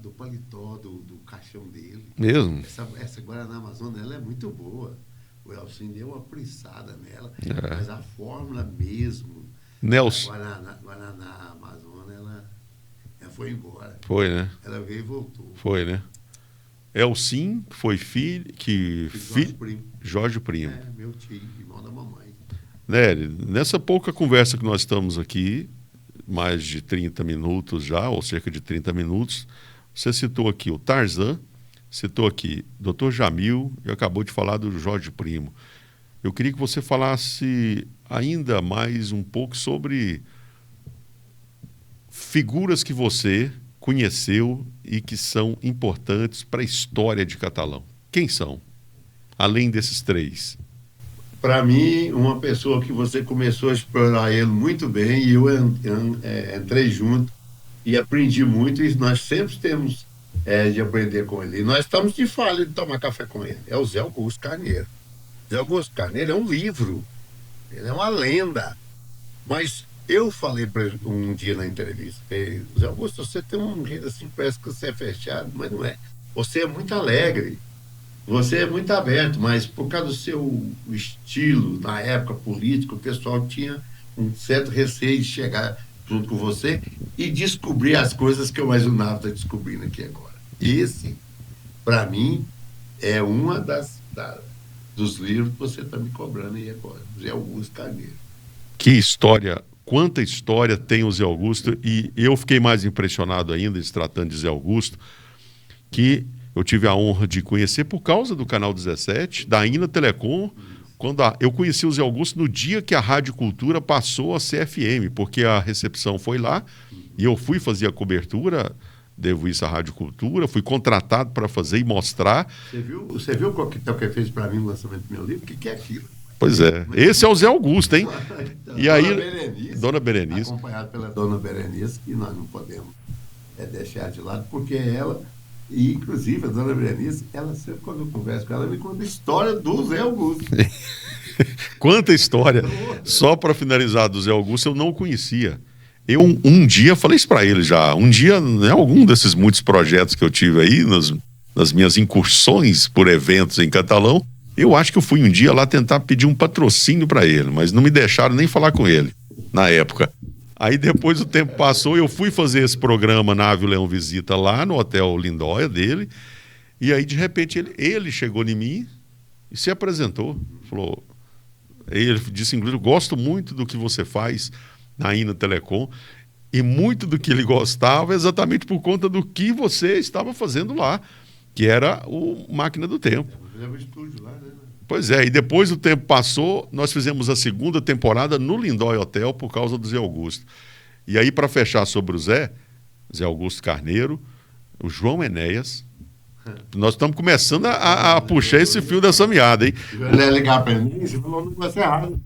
do paletó, do caixão dele. Mesmo? Essa Guaraná Amazonas, ela é muito boa. O Elcinho deu uma prensada nela, mas a fórmula mesmo, Nelson. Guaraná Amazonas, ela foi embora. Foi, né? Ela veio e voltou. Foi, né? Elsim foi filho... Jorge Primo. É, meu tio, irmão da mamãe. Nery, nessa pouca conversa que nós estamos aqui, mais de 30 minutos já, ou cerca de 30 minutos, você citou aqui o Tarzan, citou aqui Dr. Jamil e acabou de falar do Jorge Primo. Eu queria que você falasse ainda mais um pouco sobre figuras que você conheceu e que são importantes para a história de Catalão. Quem são? Além desses três. Para mim, uma pessoa que você começou a explorar ele muito bem e eu entrei junto e aprendi muito, e nós sempre temos de aprender com ele. E nós estamos de falha de tomar café com ele. É o Zé Augusto Carneiro. Zé Augusto Carneiro é um livro, ele é uma lenda. Mas eu falei para ele um dia na entrevista, Zé Augusto, você tem um jeito assim, parece que você é fechado, mas não é. Você é muito alegre, você é muito aberto, mas por causa do seu estilo, na época política, o pessoal tinha um certo receio de chegar junto com você e descobrir as coisas que eu imaginava estar descobrindo aqui agora. Esse, para mim, é uma dos livros que você está me cobrando aí agora, Zé Augusto Carneiro. Que história, quanta história tem o Zé Augusto, e eu fiquei mais impressionado ainda, se tratando de Zé Augusto, que eu tive a honra de conhecer por causa do Canal 17, da INA Telecom, quando eu conheci o Zé Augusto no dia que a Rádio Cultura passou a ser FM, porque a recepção foi lá, e eu fui fazer a cobertura, devo isso à Rádio Cultura, fui contratado para fazer e mostrar. Você viu o que fez para mim no lançamento do meu livro? O que é aquilo? Pois é, esse é o Zé Augusto, hein? E aí, Dona Berenice. Acompanhado pela Dona Berenice, que nós não podemos deixar de lado, porque ela... E, inclusive, a Dona Berenice, ela sempre, quando eu converso com ela, me conta a história do Zé Augusto. Quanta história! Só para finalizar do Zé Augusto, eu não o conhecia. Eu, um dia, falei isso para ele já, um dia, né, algum desses muitos projetos que eu tive aí, nas minhas incursões por eventos em Catalão, eu acho que eu fui um dia lá tentar pedir um patrocínio para ele, mas não me deixaram nem falar com ele. na época. Aí depois o tempo passou, eu fui fazer esse programa na Ave Leão Visita lá no Hotel Lindóia dele, e aí de repente ele chegou em mim e se apresentou. Falou, ele disse, inclusive, gosto muito do que você faz na Ina Telecom, e muito do que ele gostava exatamente por conta do que você estava fazendo lá, que era o Máquina do Tempo. Fizemos um estúdio lá, né? Pois é, e depois o tempo passou, nós fizemos a segunda temporada no Lindóia Hotel por causa do Zé Augusto. E aí, para fechar sobre o Zé Augusto Carneiro, o João Enéas, nós estamos começando a puxar esse fio dessa meada, hein? Ele ia ligar para mim e você falou um negócio errado.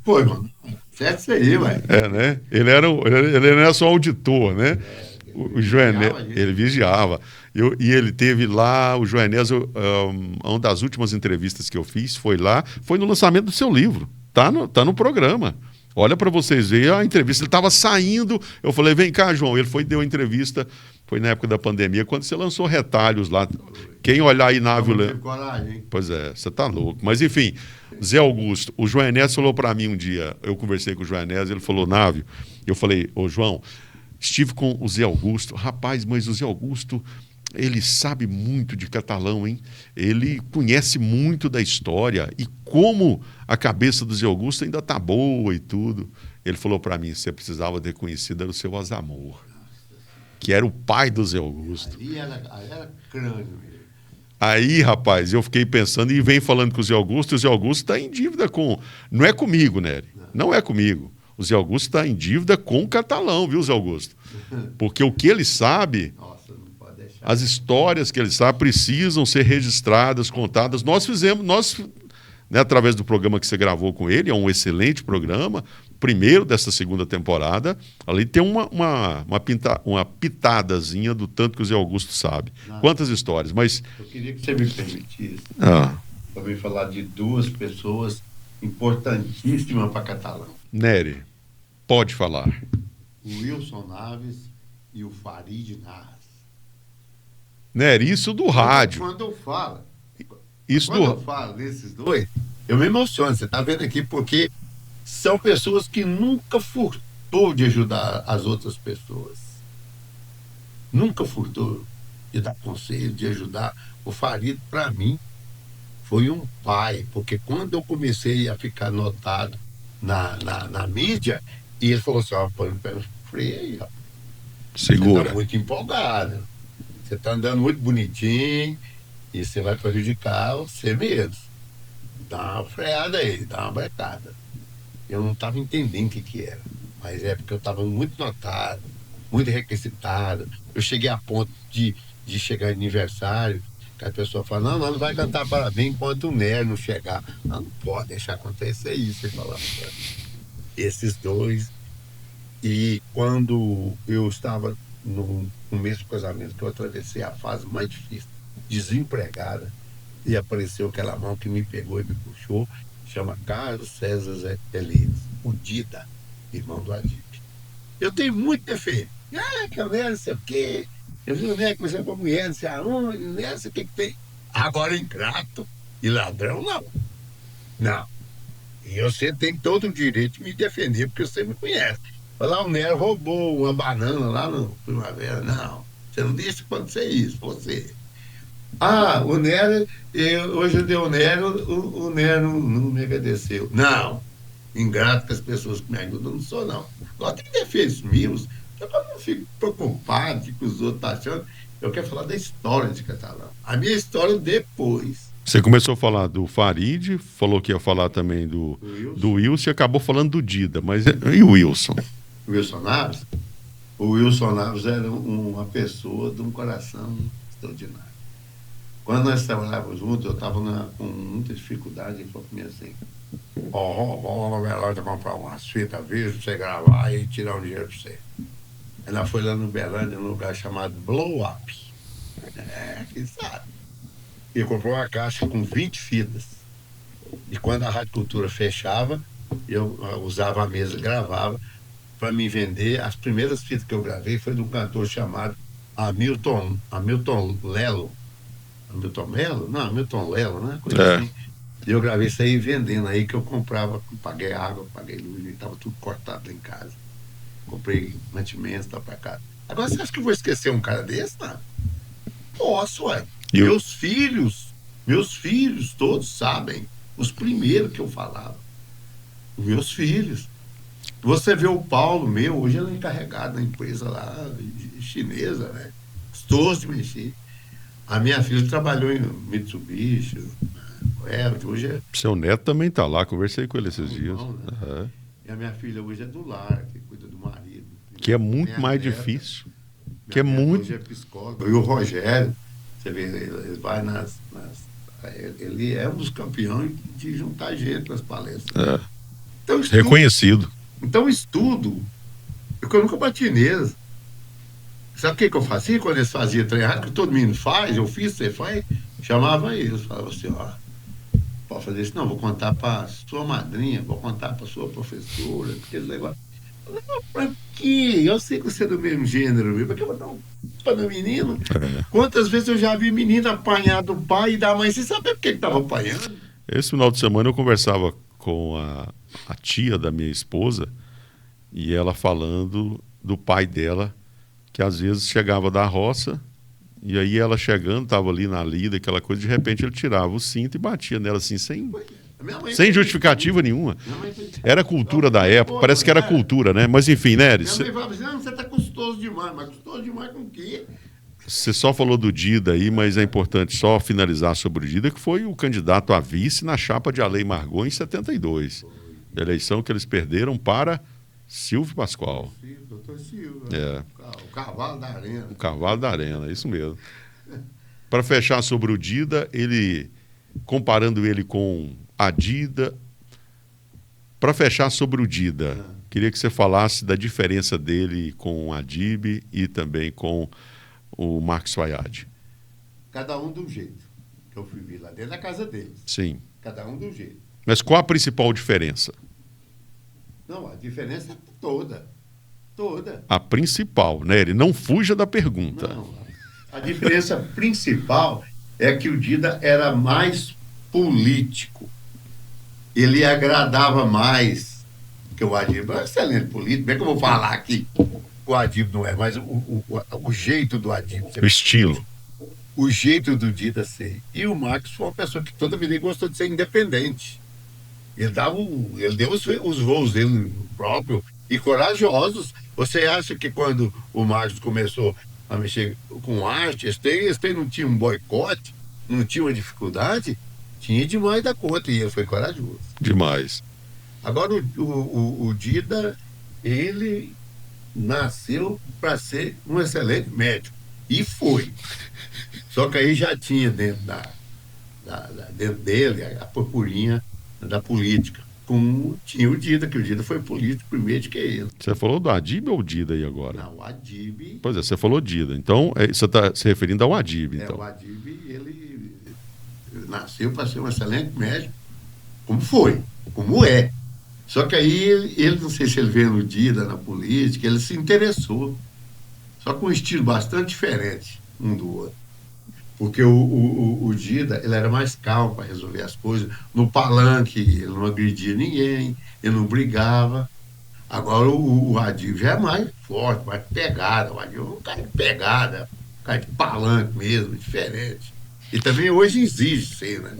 Pô, mano, certo isso aí, ué. É, né? Ele não era só auditor, né? O Joené, ele vigiava. E ele teve lá, o Joenés, uma das últimas entrevistas que eu fiz foi lá, foi no lançamento do seu livro. Tá no programa. Olha para vocês verem a entrevista. Ele estava saindo, eu falei, vem cá, João. Ele foi deu a entrevista, foi na época da pandemia, quando você lançou Retalhos lá. Quem olhar aí na Ave Leão... Pois é, você tá louco. Mas enfim, Zé Augusto, o Joenés falou para mim um dia, eu conversei com o Joenés, ele falou, Návio, eu falei, ô João, estive com o Zé Augusto, rapaz, mas o Zé Augusto, ele sabe muito de catalão, hein? Ele conhece muito da história e como a cabeça do Zé Augusto ainda tá boa e tudo. Ele falou para mim, você precisava ter conhecido era o seu Azamor, que era o pai do Zé Augusto. Aí era crânio mesmo. Aí, rapaz, eu fiquei pensando e vem falando com o Zé Augusto está em dívida com... Não é comigo, Nery, não é comigo. O Zé Augusto está em dívida com o catalão, viu, Zé Augusto? Porque o que ele sabe... As histórias que ele sabe precisam ser registradas, contadas. Nós fizemos, né, através do programa que você gravou com ele, é um excelente programa, primeiro dessa segunda temporada, ali tem uma pitadazinha do tanto que o Zé Augusto sabe. Quantas histórias, mas... Eu queria que você me permitisse também falar de duas pessoas importantíssimas para catalão. Nery, pode falar. O Wilson Naves e o Farid Narras. Nery, isso do rádio. Quando eu falo desses dois, eu me emociono. Você está vendo aqui porque são pessoas que nunca furtou de ajudar as outras pessoas. Nunca furtou de dar conselho, de ajudar. O Farid, para mim, foi um pai, porque quando eu comecei a ficar notado na mídia, e ele falou assim, põe o pé no freio aí, ó. Segura. Você está muito empolgado. Você está andando muito bonitinho e você vai prejudicar você mesmo. Dá uma freada aí, dá uma brecada. Eu não estava entendendo o que era, mas é porque eu estava muito notado, muito requisitado. Eu cheguei a ponto de chegar no aniversário, que a pessoa fala, não vai cantar parabéns enquanto o Nery não chegar. Não pode deixar acontecer isso. Você fala, esses dois. E quando eu estava no mesmo casamento, que eu atravessei a fase mais difícil, desempregada, e apareceu aquela mão que me pegou e me puxou, chama Carlos César Elias, o Dida, irmão do Adip. Eu tenho muito defeito. Que eu não sei o quê. Eu vi o Nery conversando com a mulher, não sei aonde, não sei o que tem. Agora, ingrato e ladrão, não. Não. E você tem todo o direito de me defender, porque você me conhece. Falar, o Nery roubou uma banana lá no Primavera. Não, você não deixa acontecer isso, você. O Nery, hoje eu dei o Nery, o Nery não me agradeceu. Não, ingrato com as pessoas que me ajudam, não sou, não. Agora tem defeitos meus, eu não fico preocupado com os outros tá achando. Eu quero falar da história de catalão. A minha história depois. Você começou a falar do Farid, falou que ia falar também do Wilson e acabou falando do Dida, mas e o Wilson? O Wilson Naves? O Wilson Naves era uma pessoa de um coração extraordinário. Quando nós trabalhávamos juntos, eu estava com muita dificuldade, ele falou para mim assim, vamos no Belândia comprar umas fitas virgens para você gravar e tirar um dinheiro para você. Ela foi lá no Belândia, num lugar chamado Blow Up. Quem sabe? E comprou uma caixa com 20 fitas. E quando a Rádio Cultura fechava, eu usava a mesa, gravava, para me vender. As primeiras fitas que eu gravei foi de um cantor chamado Hamilton Lelo. Hamilton Melo? Não, Hamilton Lelo, né? Coisa assim. E eu gravei isso aí vendendo, aí que eu comprava, paguei água, paguei luz, e estava tudo cortado lá em casa. Comprei mantimentos, tá para casa. Agora você acha que eu vou esquecer um cara desse? Não. Posso, ué. E o- Meus filhos todos sabem. Os primeiros que eu falava. Os meus filhos. Você vê o Paulo, meu, hoje ele é encarregado da empresa lá, chinesa, né? Gostoso de mexer. A minha filha trabalhou em Mitsubishi, hoje é Seu neto também está lá, conversei com ele esses um dias. irmão, né? É. E a minha filha hoje é do lar, que cuida do marido. Que é muito Minha mais neta, difícil. Que minha é neta muito. hoje é psicóloga. E o Rogério, você vê, ele vai ele é um dos campeões de juntar gente nas palestras. É, Então, estudo. reconhecido. Então, estudo. Eu nunca bati neles. Sabe o que eu fazia quando eles faziam trem errado? Que todo mundo faz, eu fiz, você faz. Chamava eles, falava assim, ó, pode fazer isso? Não, vou contar para sua madrinha, vou contar para sua professora, aquele negócio. Não, pra quê? Eu sei que você é do mesmo gênero, viu? Pra que eu vou dar um para o menino? É. Quantas vezes eu já vi menino apanhar do pai e da mãe? Você sabe por que estava apanhando? Esse final de semana eu conversava com a tia da minha esposa e ela falando do pai dela, que às vezes chegava da roça e aí ela chegando, estava ali na lida, aquela coisa, de repente ele tirava o cinto e batia nela assim, sem justificativa nenhuma. Era cultura da época, parece que era cultura, né? Mas enfim, né, Minha mãe falava assim, não, você está custoso demais, mas custoso demais com o quê? você só falou do Dida aí, mas é importante só finalizar sobre o Dida, que foi o candidato a vice na chapa de Alei Margot em 72. Eleição que eles perderam para Silvio Pascoal. Doutor Silva, É. o cavalo da arena. O cavalo da arena, isso mesmo. Para fechar sobre o Dida, ele, comparando ele com a Dida, para fechar sobre o Dida, queria que você falasse da diferença dele com o Adib e também com o Marcos Fayad. Cada um de um jeito. Que eu fui ver lá dentro da casa deles. Sim. Cada um de um jeito. Mas qual a principal diferença? Não, a diferença é toda. Toda. A principal, né? Ele não fuja da pergunta. Não, a diferença principal é que o Dida era mais político. Ele agradava mais que o Adib. É um excelente político. Bem que eu vou falar aqui. O Adib não é, mas o jeito do Adib. O estilo. O jeito do Dida ser. E o Marcos foi uma pessoa que toda a vida gostou de ser independente. Ele deu os voos dele próprio e corajosos. Você acha que quando o Marcos começou a mexer com arte, eles não tinham um boicote, não tinha uma dificuldade? Tinha demais da conta e ele foi corajoso. Demais. Agora, o Dida, ele nasceu para ser um excelente médico. E foi. Só que aí já tinha dentro dentro dele a purpurinha da política. Como tinha o Dida, que o Dida foi político primeiro de que ele. Você falou do Adib ou Dida aí agora? Não, o Adib. Pois é, você falou Dida. Então, você está se referindo ao Adib, então. O Adib, ele nasceu para ser um excelente médico, como foi, como é. Só que aí ele não sei se ele veio no Dida, na política, ele se interessou. Só com um estilo bastante diferente um do outro. Porque o Dida, ele era mais calmo para resolver as coisas. No palanque, ele não agredia ninguém, ele não brigava. Agora o Adib já é mais forte, mais pegada. O Adib é um cara de pegada, um cara de palanque mesmo, diferente. E também hoje exige ser, né?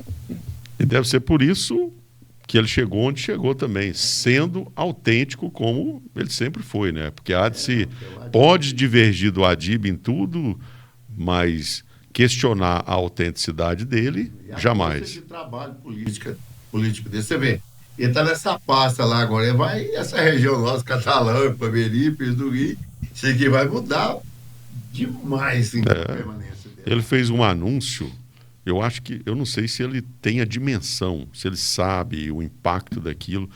E deve ser por isso que ele chegou onde chegou também, sendo autêntico como ele sempre foi, né? Porque pode divergir do Adib em tudo, mas questionar a autenticidade dele, jamais. De trabalho político dele. Você vê, ele está nessa pasta lá agora, ele vai, essa região nossa, Catalão, Pameri, Pizduri, isso aqui vai mudar demais a permanência dele. Ele fez um anúncio, eu não sei se ele tem a dimensão, se ele sabe o impacto daquilo,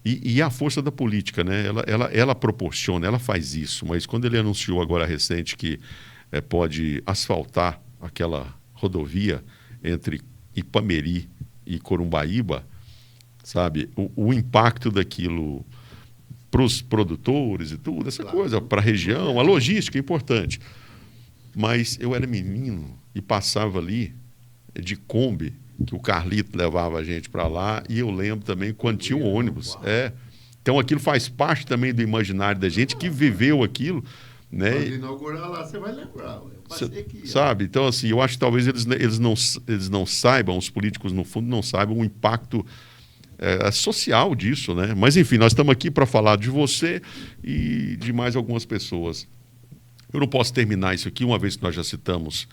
e a força da política, né? Ela proporciona, ela faz isso, mas quando ele anunciou agora recente que pode asfaltar aquela rodovia entre Ipameri e Corumbaíba, sabe? O impacto daquilo para os produtores e tudo, essa coisa, para a região, a logística é importante. Mas eu era menino e passava ali de Kombi que o Carlito levava a gente para lá, e eu lembro também quando tinha um ônibus. Então aquilo faz parte também do imaginário da gente que viveu aquilo, né? Quando inaugurar lá, você vai lembrar. Eu passei aqui. Sabe? Então, assim, eu acho que talvez eles não saibam, os políticos, no fundo, não saibam o impacto social disso, né? Mas, enfim, nós estamos aqui para falar de você e de mais algumas pessoas. Eu não posso terminar isso aqui, uma vez que nós já citamos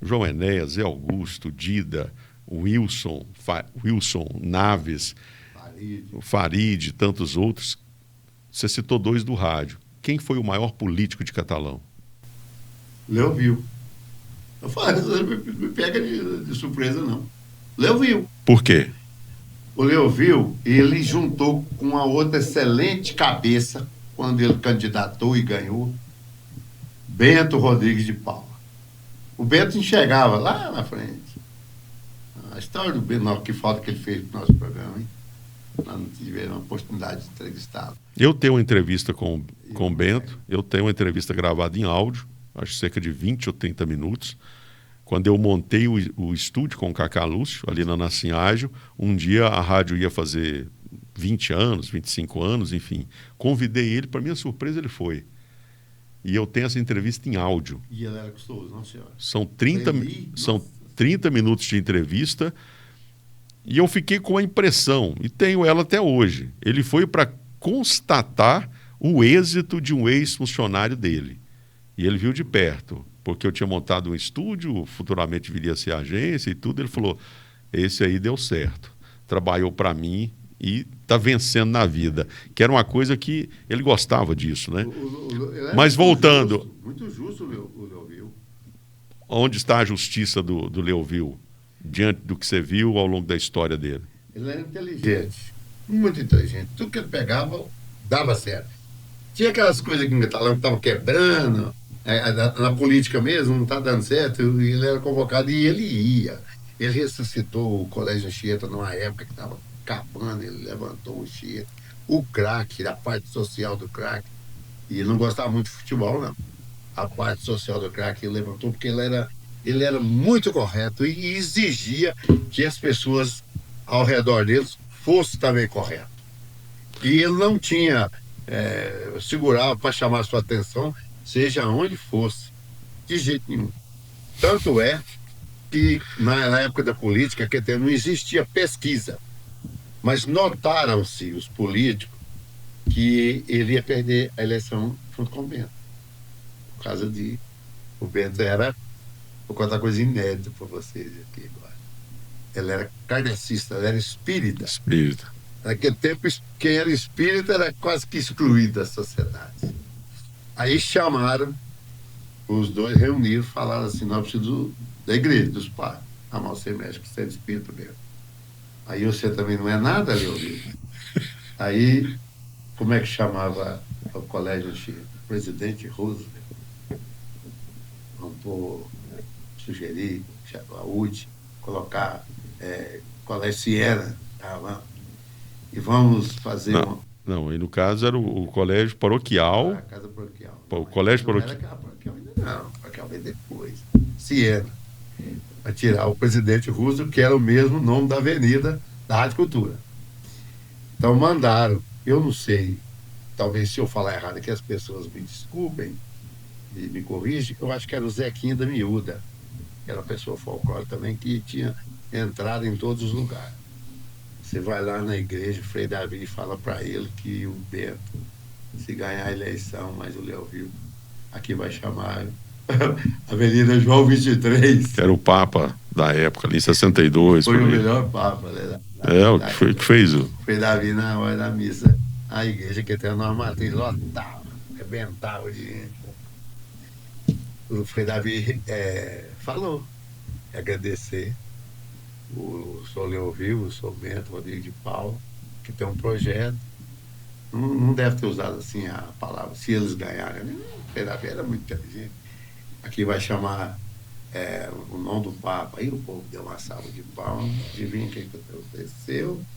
João Enéas, Zé Augusto, Dida, Wilson Naves, Farid, tantos outros. Você citou 2 do rádio. Quem foi o maior político de Catalão? Leovil. Eu falo, não me pega de surpresa, não. Leovil. Por quê? O Leovil, ele juntou com uma outra excelente cabeça, quando ele candidatou e ganhou, Bento Rodrigues de Paula. O Bento enxergava lá na frente. A história do Bento, que falta que ele fez para o nosso programa, hein? Nós não tivemos a oportunidade de entrevistá-lo. Eu tenho uma entrevista com o Bento, eu tenho uma entrevista gravada em áudio, acho cerca de 20 ou 30 minutos. Quando eu montei o estúdio com o Cacá Lúcio, ali na Nassim Ágil, um dia a rádio ia fazer 20 anos, 25 anos, enfim. Convidei ele, para minha surpresa ele foi. E eu tenho essa entrevista em áudio. E ele era gostoso, não, senhora? São 30 minutos de entrevista e eu fiquei com a impressão, e tenho ela até hoje, ele foi para constatar o êxito de um ex-funcionário dele. E ele viu de perto, porque eu tinha montado um estúdio, futuramente viria a ser agência e tudo. Ele falou, esse aí deu certo, trabalhou para mim e está vencendo na vida. Que era uma coisa que ele gostava disso, né? Mas voltando... Muito justo o Leovil. Onde está a justiça do Leovil, diante do que você viu ao longo da história dele? Ele era inteligente, muito inteligente. Tudo que ele pegava, dava certo. Tinha aquelas coisas que o Catalão estava quebrando, na política mesmo, não está dando certo, e ele era convocado e ele ia. Ele ressuscitou o Colégio Anchieta numa época que estava acabando, ele levantou o Anchieta. O craque, a parte social do craque, e ele não gostava muito de futebol, não. A parte social do craque ele levantou porque ele era muito correto e exigia que as pessoas ao redor deles fossem também corretas. E ele não tinha... segurava para chamar a sua atenção, seja onde fosse, de jeito nenhum. Tanto é que na época da política que não existia pesquisa, mas notaram-se os políticos que ele ia perder a eleição junto com o Bento, por causa de o Bento era, vou contar coisa inédita para vocês aqui agora, ele era kardecista, ele era espírita. Naquele tempo, quem era espírita era quase que excluído da sociedade. Aí chamaram, os dois reuniram, falaram assim, nós precisamos da igreja, dos pais. Ah, mas você mexe com ser espírita mesmo. Aí você também não é nada, Leonil. Aí, como é que chamava o colégio antigo? Presidente Roosevelt. Vamos sugerir, a UD, colocar colégio Siena, tá, e vamos fazer Não, e no caso era o colégio paroquial. A casa paroquial. O colégio paroquial. Não era aquela paroquial ainda não, a paroquial veio depois. Siena. Para tirar o presidente Roosevelt, que era o mesmo nome da avenida da Rádio Cultura. Então mandaram, eu não sei, talvez se eu falar errado aqui as pessoas me desculpem e me corrigem, eu acho que era o Zequinha da Miúda, que era uma pessoa folclórica também, que tinha entrado em todos os lugares. Você vai lá na igreja, o Frei Davi fala para ele que o Bento, se ganhar a eleição, mas o Leovil, aqui vai chamar Avenida João 23. Que era o Papa da época, ali em 62. Foi o melhor Papa, né? O que fez o Frei Davi, na hora da missa, a igreja que tem uma matriz lotava, arrebentava de gente. O Frei Davi falou, agradecer o Sr. Leovil, o Sr. Bento Rodrigues de Paula, que tem um projeto. Não deve ter usado assim a palavra, se eles ganharem. O Frei Davi era muito inteligente. Aqui vai chamar o nome do Papa. Aí o povo deu uma salva de palmas. Adivinha o que aconteceu? O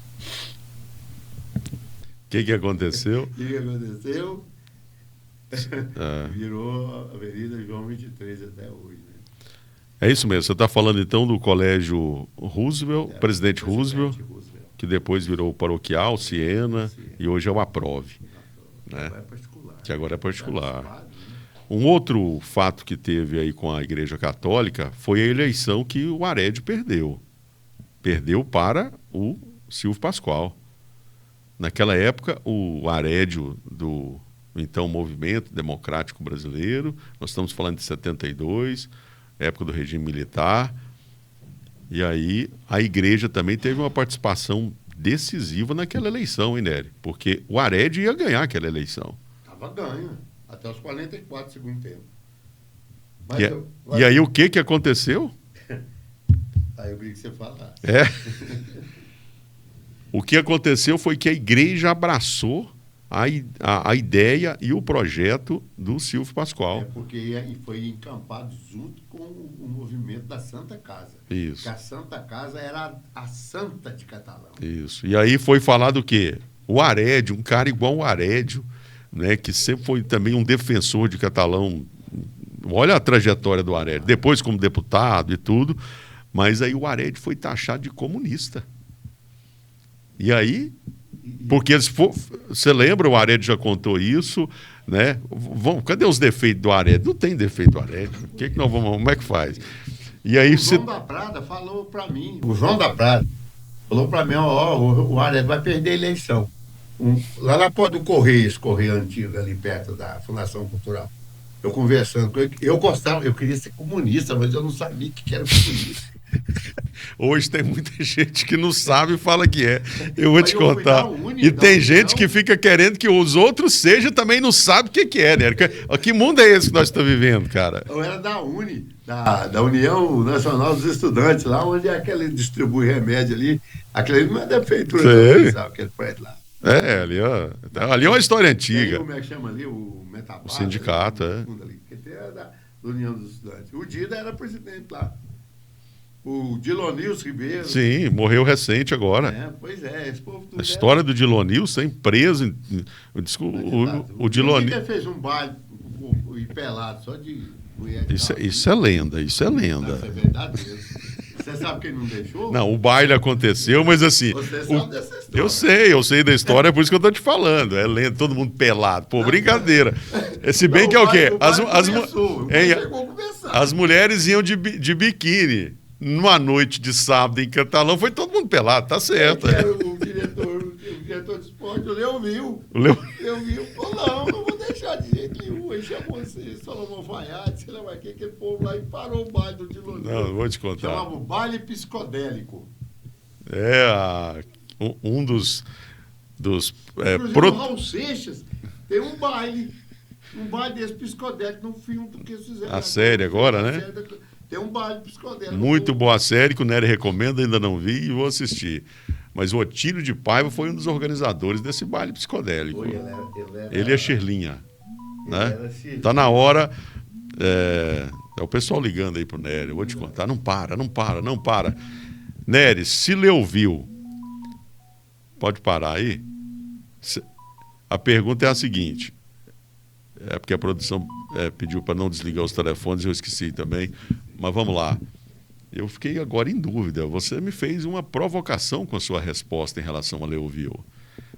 que aconteceu? O que aconteceu? Virou a Avenida João 23 até hoje. Né? É isso mesmo. Você está falando então do Colégio Roosevelt, Presidente Roosevelt, que depois virou paroquial, Siena, e hoje é o Aprove, né? Que agora é particular. Um outro fato que teve aí com a Igreja Católica foi a eleição que o Arédio perdeu. Perdeu para o Silvio Pascoal. Naquela época, o Arédio do então Movimento Democrático Brasileiro, nós estamos falando de 72, época do regime militar, e aí a igreja também teve uma participação decisiva naquela eleição, hein, Nery? Porque o Arédio ia ganhar aquela eleição. Estava ganho, até os 44 do segundo tempo. E aí o que aconteceu? Aí eu queria que você falasse. O que aconteceu foi que a igreja abraçou a ideia e o projeto do Silvio Pascoal. Porque foi encampado junto com o movimento da Santa Casa. Isso. Porque a Santa Casa era a santa de Catalão. Isso. E aí foi falado o quê? O Arédio, um cara igual o Arédio, né, que sempre foi também um defensor de Catalão. Olha a trajetória do Arédio. Depois como deputado e tudo, mas aí o Arédio foi taxado de comunista. E aí, porque você lembra, o Arédio já contou isso, né? Cadê os defeitos do Arédio? Não tem defeito do Arédio. Como é que faz? E aí o João da Prada falou para mim. O João da Prada falou para mim, o Arédio vai perder a eleição. Lá na porta do Correio, esse Correio antigo ali perto da Fundação Cultural. Eu conversando com ele, eu queria ser comunista, mas eu não sabia que era comunista. Hoje tem muita gente que não sabe e fala que é. Eu vou te contar. E tem gente que fica querendo que os outros sejam também não sabe o que é, né? Que mundo é esse que nós estamos vivendo, cara? Eu era da UNE, da União Nacional dos Estudantes, lá onde é aquele distribui remédio ali. Aquele ali não é da prefeitura, não, sabe? Aquele prédio lá. Ali é uma história antiga. Como é que chama ali? O Metabá. O sindicato, ali, que era da União dos Estudantes. O Dida era presidente lá. O Dilonilson Ribeiro. Sim, morreu recente agora. Pois é, esse povo tudo. A história do Dilonilson, preso. O Dilonilson. Ele fez um baile e pelado só de mulher. Isso é lenda, isso é lenda. Isso é verdade mesmo. Você sabe quem não deixou? Não, o baile aconteceu, mas assim. Você sabe dessa história. Eu sei da história, é por isso que eu tô te falando. É lenda, todo mundo pelado. Pô, brincadeira. Se bem que é o quê? As mulheres iam de biquíni. Numa noite de sábado em Catalão, foi todo mundo pelado, tá certo. O diretor de esporte, o Leo viu. Falou, não vou deixar de jeito nenhum. Aí chamou esse Salomão Vaiate, sei lá mais que aquele povo lá e parou o baile do Dilonilson. Não, vou te contar. Chamava o baile psicodélico. Um dos Inclusive, o Raul Seixas tem um baile desse psicodélico no filme do que eles fizeram. A série agora, né? Tem um baile psicodélico. Muito boa série, que o Nery recomenda, ainda não vi e vou assistir. Mas o Otílio de Paiva foi um dos organizadores desse baile psicodélico. Ele é Shirlinha. Né? Tá na hora. É o pessoal ligando aí pro Nery. Eu vou te contar. Não para. Nery, se lhe ouviu, pode parar aí? A pergunta é a seguinte. É porque a produção pediu para não desligar os telefones, eu esqueci também. Mas vamos lá. Eu fiquei agora em dúvida. Você me fez uma provocação com a sua resposta em relação a Leoville.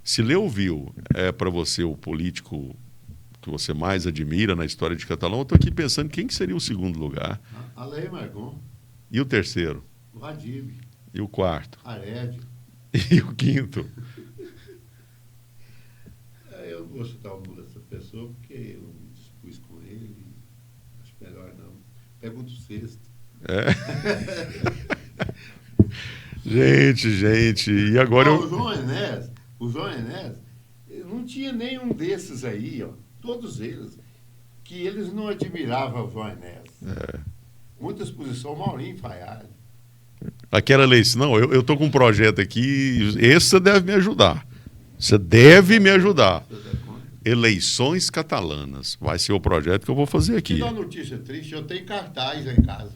Se Leoville é para você o político que você mais admira na história de Catalão, eu estou aqui pensando quem que seria o segundo lugar. Alain Margon. E o terceiro? O Radib. E o quarto? Arédio. E o quinto? Eu não vou citar o nome dessa pessoa porque eu me dispus com ele. Acho melhor não. Pergunta o sexto. Gente, e agora O João Enéas, não tinha nenhum desses aí, todos eles, que eles não admiravam o João Enéas. Muita exposição, Maurinho Faiado. Aquela eleição, não, eu estou com um projeto aqui, esse você deve me ajudar. Você deve me ajudar. Eleições catalanas. Vai ser o projeto que eu vou fazer aqui. Que dá notícia triste, eu tenho cartaz em casa.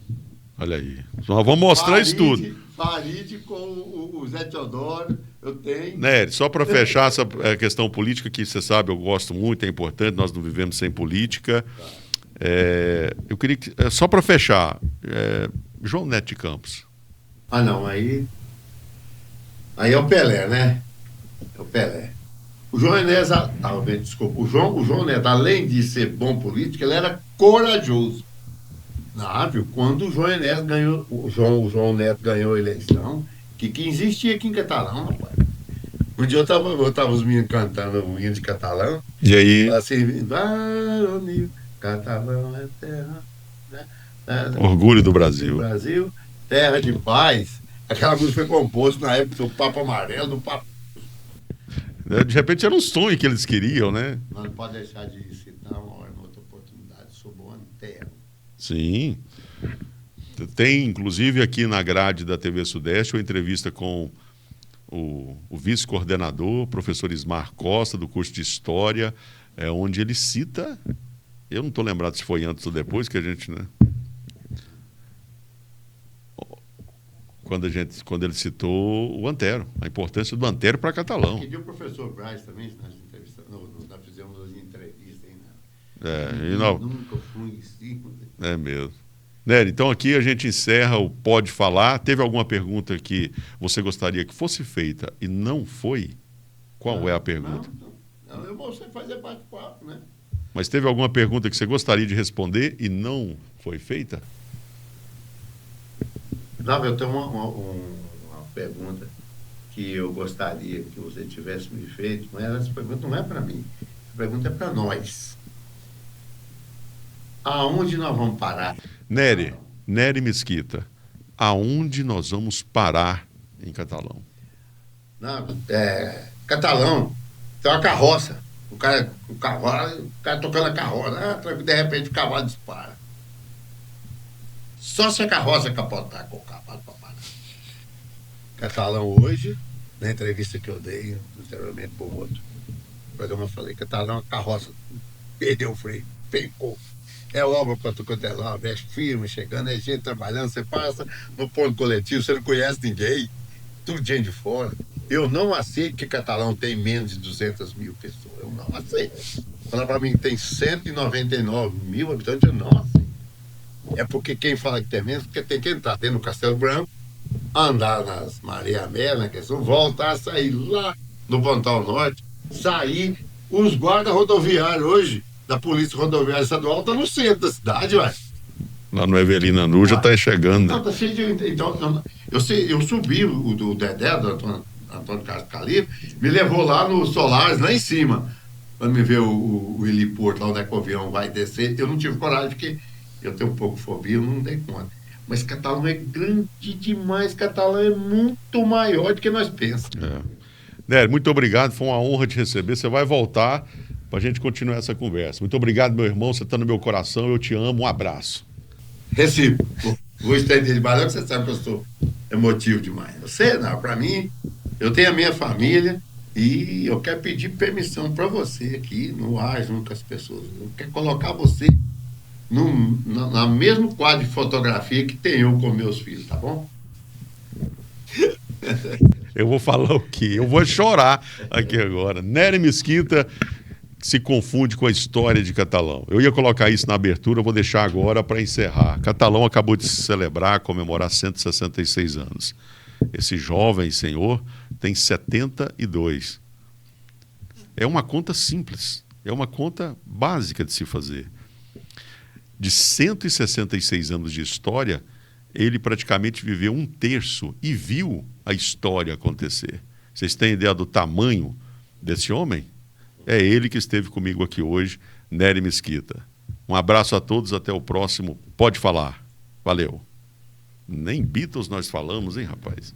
Olha aí. Nós vamos mostrar isso tudo. Faride com o Zé Teodoro, eu tenho. Nery, só para fechar essa questão política, que você sabe, eu gosto muito, é importante, nós não vivemos sem política. Eu queria que, só para fechar, João Neto de Campos. Ah, não, aí é o Pelé, né? É o Pelé. O João Enéas, desculpa, o João Neto, além de ser bom político, ele era corajoso. Ah, viu? Quando o João Enéas ganhou, o João Neto ganhou a eleição, que existia aqui em Catalão, rapaz. Um dia eu tava os meninos cantando o hino de Catalão, E aí, assim, varonil, Catalão é terra, né? orgulho do Do Brasil. Brasil, terra de paz. Aquela música foi composta na época do Papa Amarelo, do Papa. De repente era um sonho que eles queriam, né? Não pode deixar de citar uma hora, outra oportunidade, Soborno Terra. Sim. Tem, inclusive, aqui na grade da TV Sudeste, uma entrevista com o vice-coordenador, professor Ismar Costa, do curso de História, onde ele cita, eu não estou lembrado se foi antes ou depois, que a gente, né? Quando ele citou o Antero, a importância do Antero para Catalão. E o professor Braz também, nós fizemos as entrevistas aí, nunca fui em cima. É mesmo. Nery, então aqui a gente encerra o Pode Falar. Teve alguma pergunta que você gostaria que fosse feita e não foi? Qual é a pergunta? Não, eu vou fazer bate-papo, né? Mas teve alguma pergunta que você gostaria de responder e não foi feita? Não, eu tenho uma pergunta que eu gostaria que você tivesse me feito, mas essa pergunta não é para mim, essa pergunta é para nós. Aonde nós vamos parar? Nery Mesquita, aonde nós vamos parar em Catalão? Não, Catalão, tem uma carroça, o cara tocando a carroça, de repente o cavalo dispara. Só se a carroça capotar com o cavalo para parar. Catalão hoje, na entrevista que eu dei anteriormente por outro programa, eu falei, Catalão, a carroça perdeu o freio, pecou. É obra para tu quanto é lá, é firme chegando, é gente trabalhando, você passa no ponto coletivo, você não conhece ninguém, tudo gente de fora. Eu não aceito que Catalão tem menos de 200 mil pessoas, eu não aceito. Fala para mim que tem 199 mil habitantes, eu não aceito. É porque quem fala que tem menos, porque tem que entrar dentro do Castelo Branco, andar nas Maria Mela, voltar a sair lá no Pontal Norte, sair, os guardas rodoviários hoje, da Polícia Rodoviária Estadual, estão no centro da cidade, ué. Lá no Evelina Nu já está chegando. Não, tá cheio de... Então, eu subi o Dedé, do Antônio Carlos Calibre, me levou lá no Solares, lá em cima, para me ver o heliporto, lá onde é que o avião vai descer. Eu não tive coragem, porque eu tenho um pouco de fobia, eu não dei conta. Mas Catalão é grande demais, Catalão é muito maior do que nós pensamos. Nery, muito obrigado, foi uma honra te receber. Você vai voltar para a gente continuar essa conversa. Muito obrigado, meu irmão, você está no meu coração, eu te amo, um abraço. Recibo. Vou estender de balão, que você sabe que eu sou emotivo demais. Você, não, para mim, eu tenho a minha família e eu quero pedir permissão para você aqui no ar, junto com as pessoas. Eu quero colocar você na mesmo quadro de fotografia que tem eu com meus filhos, tá bom? Eu vou falar o quê? Eu vou chorar aqui agora. Nery Mesquita se confunde com a história de Catalão. Eu ia colocar isso na abertura, eu vou deixar agora para encerrar. Catalão acabou de celebrar, comemorar 166 anos. Esse jovem senhor tem 72. É uma conta simples, é uma conta básica de se fazer. De 166 anos de história, ele praticamente viveu um terço e viu a história acontecer. Vocês têm ideia do tamanho desse homem? É ele que esteve comigo aqui hoje, Nery Mesquita. Um abraço a todos, até o próximo Pode Falar. Valeu. Nem Beatles nós falamos, hein, rapaz?